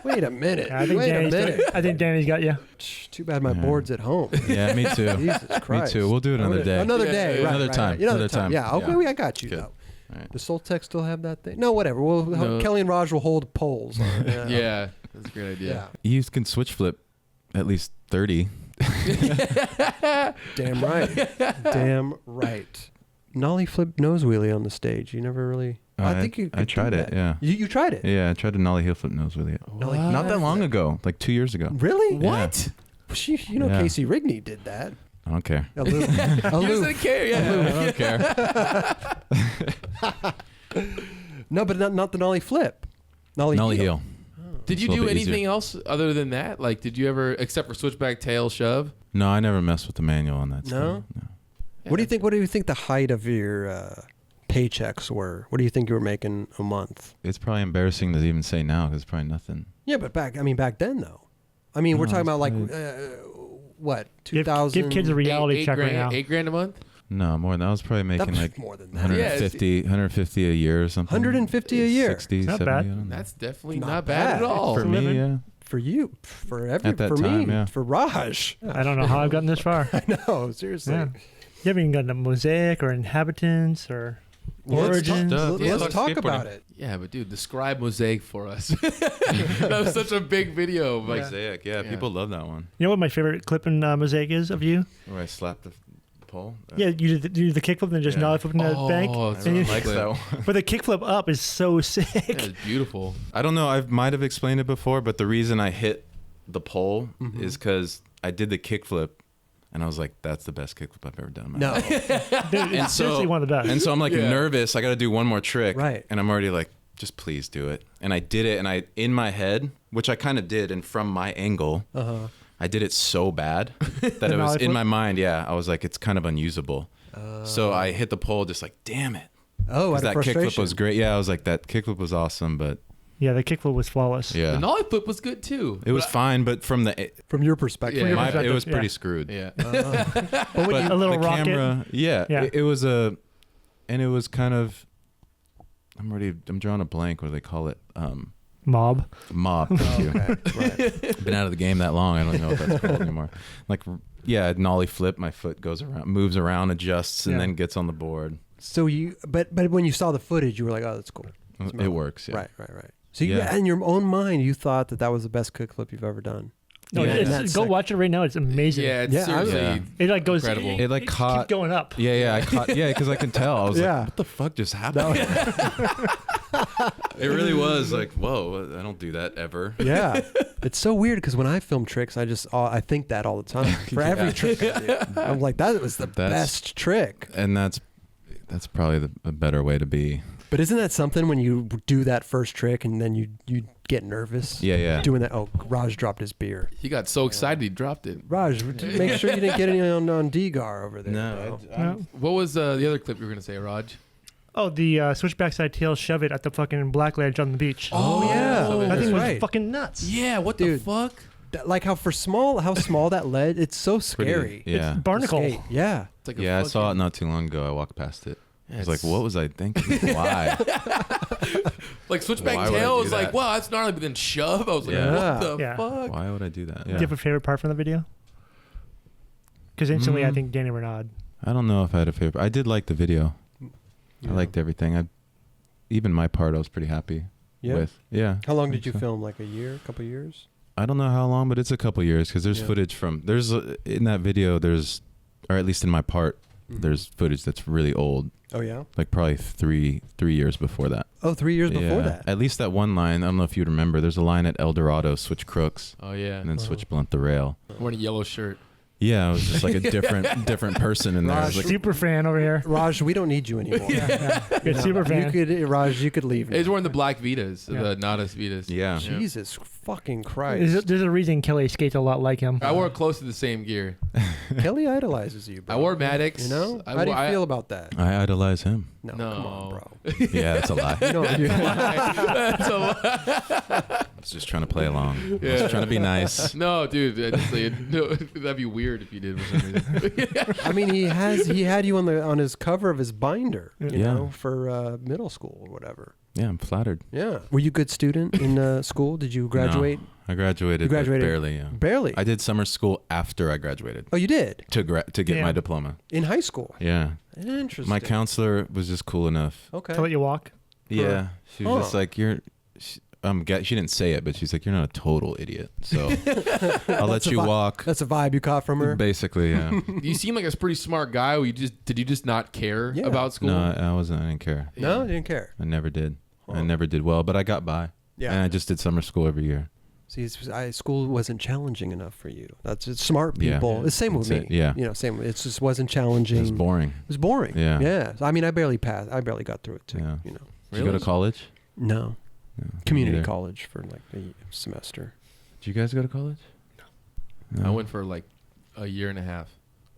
S1: Wait a minute.
S3: Yeah, I think
S1: Wait a
S3: Danny's
S1: minute.
S3: I think Danny's got you.
S1: Too bad my
S4: Yeah.
S1: board's at home.
S4: Yeah, me too.
S1: Jesus
S4: Me
S1: Christ.
S4: too. We'll do it another day.
S1: Another
S2: Yeah,
S1: day.
S2: yeah,
S1: Right,
S4: another
S1: right,
S4: time.
S1: right. Another
S4: Another
S1: time.
S4: time.
S1: Yeah. Okay.
S4: Yeah.
S1: I got you
S4: Good.
S1: though.
S4: All right.
S1: Does Soul Tech still have that thing? No, whatever.
S2: No.
S1: Kelly and Raj will hold polls.
S2: Yeah, that's a great idea.
S4: You can switch flip at least 30.
S1: Damn right. Damn right. Nollie flip nose wheelie on the stage. You never really. I think you.
S4: I
S1: could
S4: tried
S1: do
S4: it.
S1: that.
S4: Yeah.
S1: You tried it.
S4: Yeah, I tried a nollie heel flip nose wheelie.
S1: Nollie heel
S4: Not that long ago, like 2 years ago.
S1: Really?
S2: What?
S1: You know,
S4: Yeah.
S1: Casey Rigney did that.
S4: I don't care.
S1: Aloof.
S2: You just
S1: Aloof.
S2: didn't care. Yeah.
S4: I don't care.
S1: No, but not the nollie flip.
S4: Nollie heel.
S2: Did you
S4: It's a
S2: do
S4: little bit
S2: anything
S4: easier.
S2: else other than that? Like, did you ever, except for switchback tail shove?
S4: No, I never messed with the manual on that.
S1: No?
S4: stuff.
S1: What do you think? What do you think the height of your paychecks were? What do you think you were making a month?
S4: It's probably embarrassing to even say now because it's probably nothing.
S1: Yeah, but back then though. I mean, we're
S4: No,
S1: talking
S4: it's
S1: about like
S4: probably-
S1: what
S3: Give
S1: 2000?
S3: kids a reality
S2: Eight
S3: check right
S2: grand,
S3: now.
S2: $8,000 a month?
S4: No, more than that. I was probably making
S1: That-
S4: like
S1: more than that.
S4: 150 a year or something.
S1: 150 a year.
S4: 60,
S3: Not
S4: 70.
S3: bad.
S4: I don't know.
S2: That's definitely
S1: Not
S2: not, bad
S1: bad.
S2: at all.
S4: For me,
S3: living.
S4: yeah.
S1: For you, for
S4: At that
S1: for
S4: time,
S1: me,
S4: yeah.
S1: for Raj.
S3: I don't know how I've gotten this far.
S1: I know, seriously.
S3: Yeah. You haven't even gotten a mosaic or inhabitants or origins.
S1: Let's talk
S4: skateboarding.
S1: about it.
S2: Yeah, but dude, describe Mosaic for us. That was such a big video. Like,
S4: Mosaic, yeah,
S2: Yeah.
S4: people love that one.
S3: You know what my favorite clip in Mosaic is of you?
S4: Where I slap the pole.
S3: Yeah, you do the kickflip and then just
S4: Yeah.
S3: nollie flip in the bank.
S2: it's
S3: And you-
S2: a
S4: Likes
S2: clip.
S4: that one.
S3: But the kickflip up is so sick.
S2: That is beautiful.
S4: I don't know. I might have explained it before, but the reason I hit the pole
S1: Mm-hmm.
S4: is because I did the kickflip, and I was like, "That's the best kickflip I've ever done." In my
S1: No,
S4: life.
S3: Dude, it's seriously one of the best.
S4: And so I'm like
S2: Yeah.
S4: nervous. I got to do one more trick,
S1: Right.
S4: And I'm already like, "Just please do it." And I did it, and I in my head, which I kind of did, and from my angle, I did it so bad that it was
S3: nollie
S4: in
S3: flip?
S4: my mind. Yeah, I was like, it's kind of unusable. So I hit the pole, just like, damn it.
S1: oh, out of
S4: That
S1: frustration.
S4: kickflip was great. Yeah, I was like, that kickflip was awesome, but
S3: Yeah, the kickflip was flawless.
S4: yeah,
S2: The nollie flip was good too.
S4: it was fine. But from the
S1: From your perspective.
S2: Yeah.
S3: your
S4: it
S3: perspective,
S4: was pretty
S3: yeah.
S4: screwed.
S2: Yeah.
S1: But when
S4: But
S1: you,
S3: A little
S4: the
S3: rocket.
S4: camera, yeah,
S3: Yeah.
S4: It was and it was kind of. I'm drawing a blank. What do they call it?
S3: Mob.
S4: Mob. Thank you.
S1: okay, right.
S4: Been out of the game that long. I don't know what that's called anymore. Like, yeah, nollie flip. My foot goes around, moves around, adjusts, and
S3: Yeah.
S4: then gets on the board.
S1: So but when you saw the footage, you were like, oh, that's cool.
S4: It works. Yeah.
S1: Right. So you,
S4: Yeah.
S1: in your own mind, you thought that was the best kickflip you've ever done.
S3: No,
S4: Yeah.
S3: it's-
S1: In that
S3: go
S1: second.
S3: watch it right now. It's amazing.
S2: Yeah, it's
S1: Yeah, I-
S2: seriously.
S4: Yeah.
S3: It like goes.
S2: Incredible.
S4: It like
S3: keeps
S4: caught.
S3: going up.
S4: Yeah, I caught. Yeah, because I can tell. I was
S1: Yeah.
S4: like, what the fuck just happened? It really was like, whoa, I don't do that ever.
S1: Yeah, it's so weird because when I film tricks, I think that all the time. For every trick I do, I'm like, that was the best trick.
S4: And that's probably a better way to be.
S1: But isn't that something when you do that first trick and then you get nervous?
S4: Yeah.
S1: Doing that. Oh, Raj dropped his beer.
S2: He got so excited he dropped it.
S1: Raj, make sure you didn't get any on Dgar over there. bro.
S3: No.
S2: What was the other clip you were gonna say, Raj?
S3: Oh, the switchback side tail shove it at the fucking black ledge on the beach.
S1: Oh, yeah.
S3: That thing was
S1: right.
S3: fucking nuts.
S2: Yeah, what
S1: Dude.
S2: the fuck?
S1: Like how small that ledge, it's so scary.
S4: Yeah.
S3: It's barnacle.
S1: To skate. Yeah.
S2: It's like a
S4: Yeah, I saw it
S2: fucking-
S4: not too long ago. I walked past it. I was like,
S2: it's-
S4: what was I thinking? Why?
S2: Like switchback
S4: Why would I
S2: tail
S4: do
S2: was like,
S4: that?
S2: wow, that's gnarly, but then shove. I was like,
S4: Yeah.
S2: what the
S3: Yeah.
S2: fuck?
S4: Why would I do that?
S3: Do you have a favorite part from the video? Because instantly, I think Danny Renaud.
S4: I don't know if I had a favorite. I did like the video.
S1: Yeah.
S4: I liked everything. Even my part, I was pretty happy with. Yeah.
S1: How long
S4: I
S1: did you
S4: think so.
S1: film? Like a year, a couple years?
S4: I don't know how long, but it's a couple years because there's
S1: Yeah.
S4: footage from in that video. There's, or at least in my part,
S1: Mhm.
S4: there's footage that's really old,
S1: Oh yeah.
S4: like probably three years before that.
S1: Oh, 3 years before
S4: Yeah.
S1: that.
S4: At least that one line. I don't know if you remember. There's a line at El Dorado, switch crooks,
S2: Oh yeah.
S4: and then switch blunt the rail.
S2: Wearing a yellow shirt.
S4: Yeah, I was just like a different person in there. I was like,
S3: Super fan over here.
S1: Raj, we don't need you anymore.
S3: Good super fan.
S1: Raj, you could leave.
S2: He's
S1: now.
S2: wearing the black Vitas,
S3: Yeah.
S2: the Nadas Vitas.
S4: yeah.
S1: Jesus fucking Christ.
S3: There's a reason Kelly skates a lot like him.
S2: I wore close to the same gear.
S1: Kelly idolizes you, bro.
S2: I wore Maddox.
S1: You know?
S2: I
S1: How do you
S2: wore-
S1: feel about that?
S4: I idolize him.
S1: No,
S2: No.
S1: come on, bro.
S4: Yeah, that's a lie.
S1: You know, you-
S2: That's a lie.
S4: I was just trying to play along. I
S2: Yeah.
S4: was trying to be nice.
S2: No, dude, no, that'd be weird if you did for some reason.
S1: I mean, he had you on his cover of his binder, you
S4: Yeah.
S1: know, for middle school or whatever.
S4: Yeah, I'm flattered.
S1: Yeah. Were you a good student in school? Did you graduate?
S4: No, I graduated.
S1: You graduated?
S4: But barely. Yeah.
S1: Barely.
S4: I did summer school after I graduated
S1: Oh, you did?
S4: to get
S3: Yeah.
S4: my diploma.
S1: In high school?
S4: Yeah.
S1: Interesting.
S4: My counselor was just cool enough.
S3: To
S1: Okay.
S3: let you walk.
S4: Yeah. She was just
S1: Oh.
S4: like, she didn't say it, but she's like, you're not a total idiot. So I'll let you walk.
S1: That's a vibe you caught from her?
S4: Basically, yeah.
S2: You seem like a pretty smart guy. Did you just not care
S1: Yeah.
S2: about school?
S4: No, I didn't care.
S1: No, I didn't care.
S4: I never did.
S1: Huh.
S4: I never did well, but I got by.
S1: Yeah.
S4: And I just did summer school every year.
S1: See, school wasn't challenging enough for you. That's just smart
S4: Yeah.
S1: people. It's same with me.
S4: That's it, yeah.
S1: You know, same. It just wasn't challenging.
S4: It was boring.
S1: It was boring.
S4: Yeah.
S1: Yeah. I mean, I barely passed. I barely got through it too.
S4: Yeah.
S1: You know.
S4: Did you go to college?
S1: No.
S4: No, me
S1: Community
S4: neither.
S1: college for like a semester.
S4: Did you guys go to college? No.
S2: I went for like a year and a half.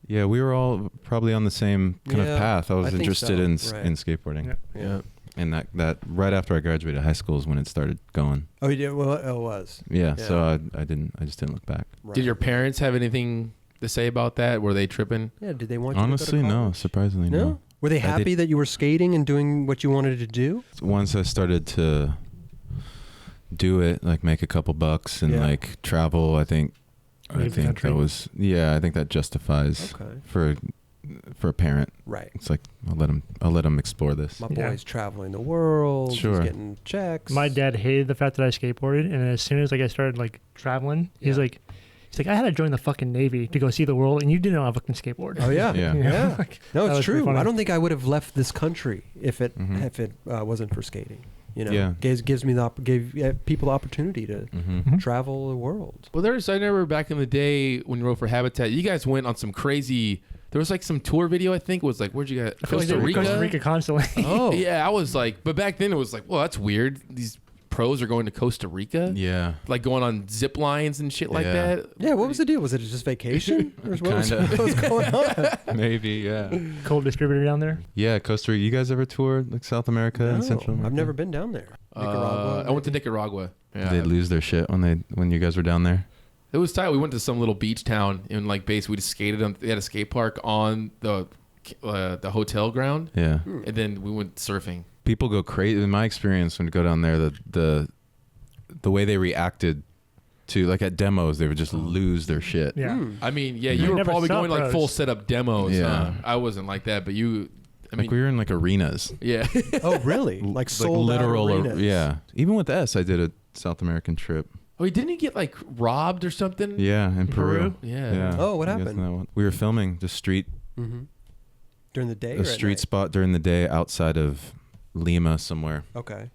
S4: Yeah, we were all probably on the same kind
S1: Yeah,
S4: of path. I was
S1: think
S4: interested
S1: so.
S4: in
S1: Right.
S4: skateboarding.
S3: Yeah.
S1: Yeah.
S4: And that right after I graduated high school is when it started going.
S1: Oh, you did? Well, it was.
S4: Yeah, so
S1: Yeah.
S4: I just didn't look back.
S1: Right.
S2: Did your parents have anything to say about that? Were they tripping?
S1: Yeah. Did they want you
S4: Honestly,
S1: to go to
S4: no.
S1: college?
S4: Surprisingly,
S1: No.
S4: no.
S1: Were they
S4: I
S1: happy that you were skating and doing what you wanted to do?
S4: Once I started to do it, like make a couple bucks and
S1: Yeah.
S4: like travel, I think
S3: Leave the country.
S4: I think that justifies
S1: Okay.
S4: for a parent.
S1: Right.
S4: It's like I'll let them explore this.
S1: My
S3: Yeah.
S1: boy's traveling the world.
S4: Sure.
S1: He's getting checks.
S3: My dad hated the fact that I skateboarded, and as soon as like I started like traveling, he's
S1: Yeah.
S3: like, I had to join the fucking Navy to go see the world, and you didn't know how to fucking skateboard.
S1: Oh yeah.
S4: Yeah.
S3: You know?
S1: Yeah.
S3: Like,
S1: No,
S3: that
S1: it's
S3: was pretty
S1: true.
S3: funny.
S1: I don't think I would have left this country if it
S4: Mhm.
S1: wasn't for skating. You know,
S4: Yeah.
S1: gives me gave people the opportunity to
S4: Mm-hmm.
S1: travel the world.
S2: Well, I remember back in the day when you wrote for Habitat, you guys went on some crazy. There was like some tour video. I think was like, where'd you get
S3: I feel like
S2: Costa
S3: they were
S2: Rica?
S3: Costa Rica constantly.
S1: Oh,
S2: Yeah, I was like, but back then it was like, well, that's weird. These pros are going to Costa Rica,
S4: Yeah.
S2: like going on zip lines and shit like
S4: Yeah.
S2: that.
S1: Yeah, what was the deal? Was it just vacation? Or what
S4: Kinda.
S1: what was going on?
S4: Maybe, yeah.
S3: Cold distributor down there.
S4: Yeah, Costa Rica. You guys ever toured like South America and Central America?
S1: I've never been down there. Nicaragua.
S2: I went to Nicaragua. Yeah.
S4: Did they lose their shit when you guys were down there?
S2: It was tight. We went to some little beach town and like basically we just skated on. They had a skate park on the hotel ground,
S4: Yeah.
S2: and then we went surfing.
S4: People go crazy. In my experience, when you go down there, the way they reacted to like at demos, they would just lose their shit.
S3: Yeah.
S2: I mean, yeah,
S4: Mhm.
S2: you
S3: I
S2: were
S3: never
S2: probably
S3: saw
S2: going like
S3: pros.
S2: full setup demos.
S4: Yeah.
S2: I wasn't like that, but you. I mean,
S4: Like we were in like arenas,
S2: yeah.
S1: Oh, really? Like sold out arenas.
S4: Yeah. Even with S, I did a South American trip.
S2: Oh, didn't he get like robbed or something?
S4: Yeah, in Peru.
S2: Yeah.
S1: Oh, what
S4: You guys
S1: happened?
S4: know that one? We were filming the street,
S1: Mm-hmm. During the day.
S4: a
S1: or at
S4: street
S1: night?
S4: spot during the day outside of Lima somewhere.
S1: Okay.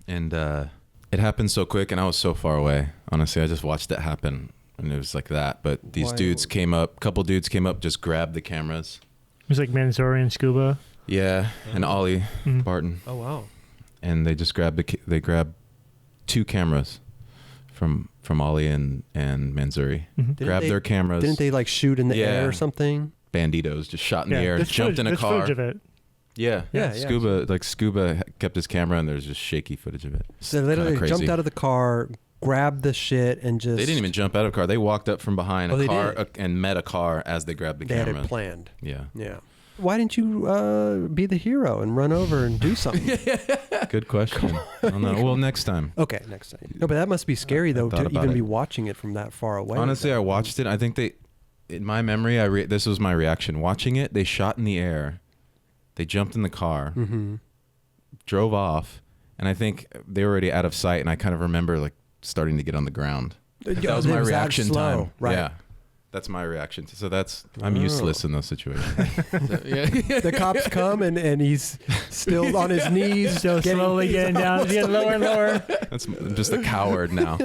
S4: And it happened so quick, and I was so far away. Honestly, I just watched it happen, and it was like that. But these
S1: Why-
S4: dudes came up, couple dudes came up, just grabbed the cameras.
S3: It was like Mansouri and Scuba.
S4: Yeah, and Ollie
S3: Mhm.
S4: Barton,
S1: Oh wow.
S4: and they just grabbed they grabbed 2 cameras from Ollie and Mansouri.
S3: Mhm.
S4: Grabbed their cameras.
S1: Didn't they like shoot in the
S4: Yeah.
S1: air or something?
S4: Banditos just shot in the air,
S3: there's
S4: jumped
S3: footage,
S4: in a
S3: there's
S4: car.
S3: footage of it.
S4: Yeah. Scuba kept his camera, and there's just shaky footage of it.
S1: So they literally jumped out of the car, grabbed the shit, and just...
S4: They didn't even jump out of the car. They walked up from behind a car and met a car as they grabbed the camera.
S1: They had it planned.
S4: Yeah.
S1: Yeah. Why didn't you be the hero and run over and do something?
S4: Good question. I don't know. Well, next time.
S1: Okay, next time. No, but that must be scary, though, to even be watching it from that far away.
S4: Honestly, I watched it. I think in my memory, this was my reaction. Watching it, they shot in the air. They jumped in the car, drove off, and I think they were already out of sight, and I kind of remember like starting to get on the ground. That was my reaction time.
S1: Right.
S4: Yeah. That's my reaction. So I'm useless in those situations.
S1: The cops come and he's still on his knees,
S3: still slowly getting down, getting lower and lower.
S4: I'm just a coward now.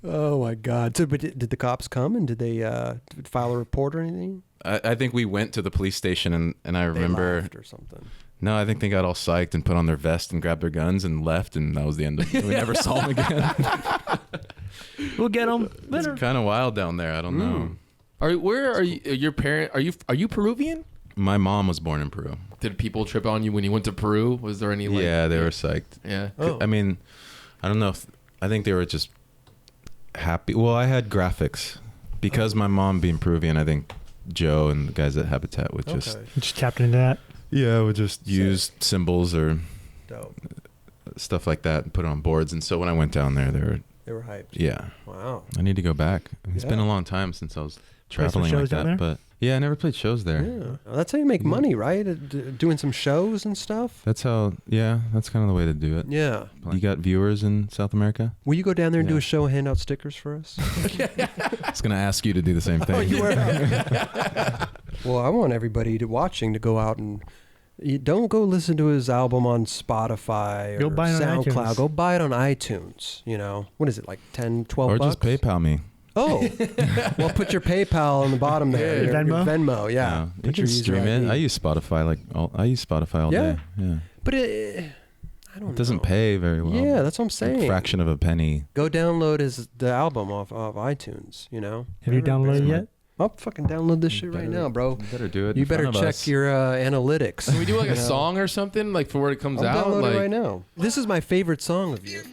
S1: Oh my God! So, but did the cops come and did they file a report or anything?
S4: I think we went to the police station and I remember
S1: they laughed or something.
S4: No, I think they got all psyched and put on their vest and grabbed their guns and left, and that was the end of it. We never saw them again.
S3: We'll get them.
S4: It's kind of wild down there. I don't know.
S2: Where are you? Your parent? Are you Peruvian?
S4: My mom was born in Peru.
S2: Did people trip on you when you went to Peru? Was there any?
S4: Yeah, they were psyched.
S2: Yeah.
S1: Oh.
S4: I mean, I don't know. I think they were just happy. Well, I had graphics because my mom being Peruvian. I think Joe and the guys at Habitat would
S3: just tapped into that.
S4: Yeah, would just use symbols or
S1: Dope.
S4: stuff like that and put it on boards. And so when I went down there, they were
S1: hyped.
S4: Yeah.
S1: Wow.
S4: I need to go back. It's been a long time since I was traveling like that. But yeah, I never played shows there.
S1: Yeah. Well, that's how you make money, right? Doing some shows and stuff.
S4: That's how. Yeah, that's kind of the way to do it.
S1: Yeah.
S4: You got viewers in South America?
S1: Will you go down there and do a show and hand out stickers for us?
S4: I was gonna ask you to do the same thing.
S1: Oh, you were. Well, I want everybody watching to go out and. You don't go listen to his album on Spotify or SoundCloud. Go buy it on iTunes. You know, what is it, like 10, 12
S4: or
S1: bucks?
S4: Just PayPal me.
S1: Oh, well, put your PayPal on the bottom there.
S3: Your Venmo?
S1: Venmo, yeah.
S4: You can stream it. I use Spotify I use Spotify all day. Yeah.
S1: But I don't know.
S4: It doesn't pay very well.
S1: Yeah, that's what I'm saying.
S4: A fraction of a penny.
S1: Go download the album off iTunes, you know.
S3: Have you downloaded it yet?
S1: I'll fucking download this shit right now, bro.
S4: You better do it.
S1: You better check your analytics.
S2: Can we do like a song or something, like for where it comes out?
S1: I'll download
S2: like...
S1: it right now. This is my favorite song of you.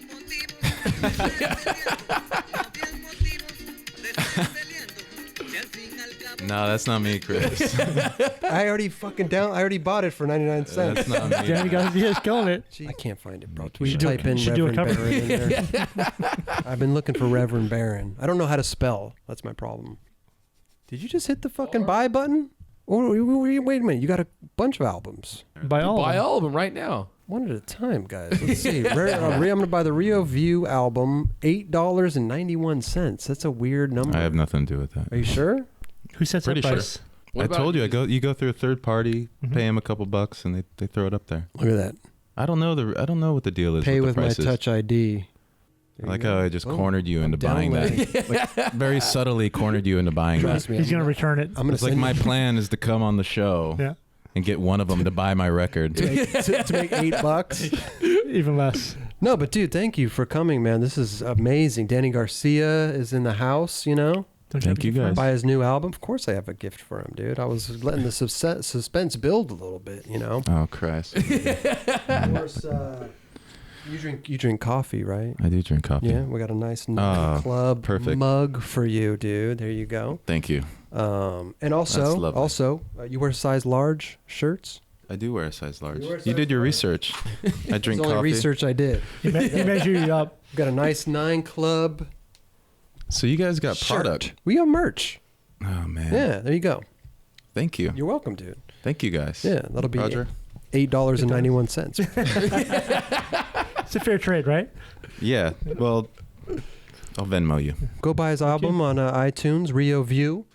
S4: No, that's not me, Chris.
S1: I already bought it for 99 cents.
S4: That's not me.
S3: Danny Garcia's killing it.
S1: I can't find it, bro.
S3: We should
S1: type in Reverend
S3: cover.
S1: Barron in there. I've been looking for Reverend Barron. I don't know how to spell. That's my problem. Did you just hit the fucking buy button? Or wait a minute. You got a bunch of albums.
S3: Buy all
S2: of them right now.
S1: One at a time, guys. Let's see. I'm going to buy the Rio View album, $8.91. That's a weird number.
S4: I have nothing to do with that.
S1: Are you sure?
S3: Who sets that price?
S4: I told you. You go through a third party, pay them a couple bucks, and they throw it up there.
S1: Look at that.
S4: I don't know what the deal is.
S1: Pay
S4: with
S1: my Touch ID.
S4: I like how I just cornered you into buying that. Like, very subtly cornered you into buying that.
S3: He's going to return it.
S4: It's like my plan is to come on the show and get one of them to buy my record.
S1: to make $8?
S3: Even less.
S1: No, but dude, thank you for coming, man. This is amazing. Danny Garcia is in the house, you know.
S4: Thank you guys.
S1: Buy his new album. Of course I have a gift for him, dude. I was letting the suspense build a little bit, you know.
S4: Oh, Christ.
S1: Of course, you drink coffee, right?
S4: I do drink coffee.
S1: Yeah, we got a nice club mug for you, dude. There you go.
S4: Thank you.
S1: And also, you wear size large shirts?
S4: I do wear a size large. You did your research. I drink coffee.
S1: It's the only research I did.
S3: He measured you up.
S1: Got a nice 9 Club.
S4: So you guys got
S1: shirt.
S4: product.
S1: We got merch.
S4: Oh, man.
S1: Yeah, there you go.
S4: Thank you.
S1: You're welcome, dude.
S4: Thank you, guys.
S1: Yeah, that'll be
S4: Roger.
S1: $8.91.
S3: It's a fair trade, right?
S4: Yeah. Well, I'll Venmo you.
S1: Go buy his album on iTunes, Rio View.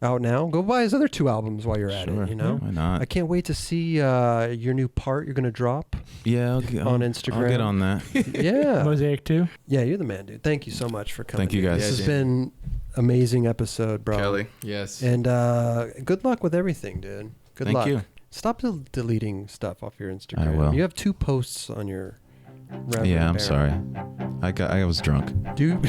S1: Out now. Go buy his other 2 albums while you're at it, you know?
S4: Why not?
S1: I can't wait to see your new part you're going to drop.
S4: Yeah,
S1: on Instagram.
S4: I'll get on that.
S1: Yeah.
S3: Mosaic 2.
S1: Yeah, you're the man, dude. Thank you so much for coming.
S4: Thank you, guys.
S1: This has been amazing episode, bro.
S4: Kelly.
S2: Yes.
S1: And good luck with everything, dude. Good luck.
S4: Thank you.
S1: Stop deleting stuff off your Instagram.
S4: I will.
S1: You have 2 posts on your Reverend
S4: I'm
S1: Barron.
S4: sorry. I was drunk.
S1: Dude.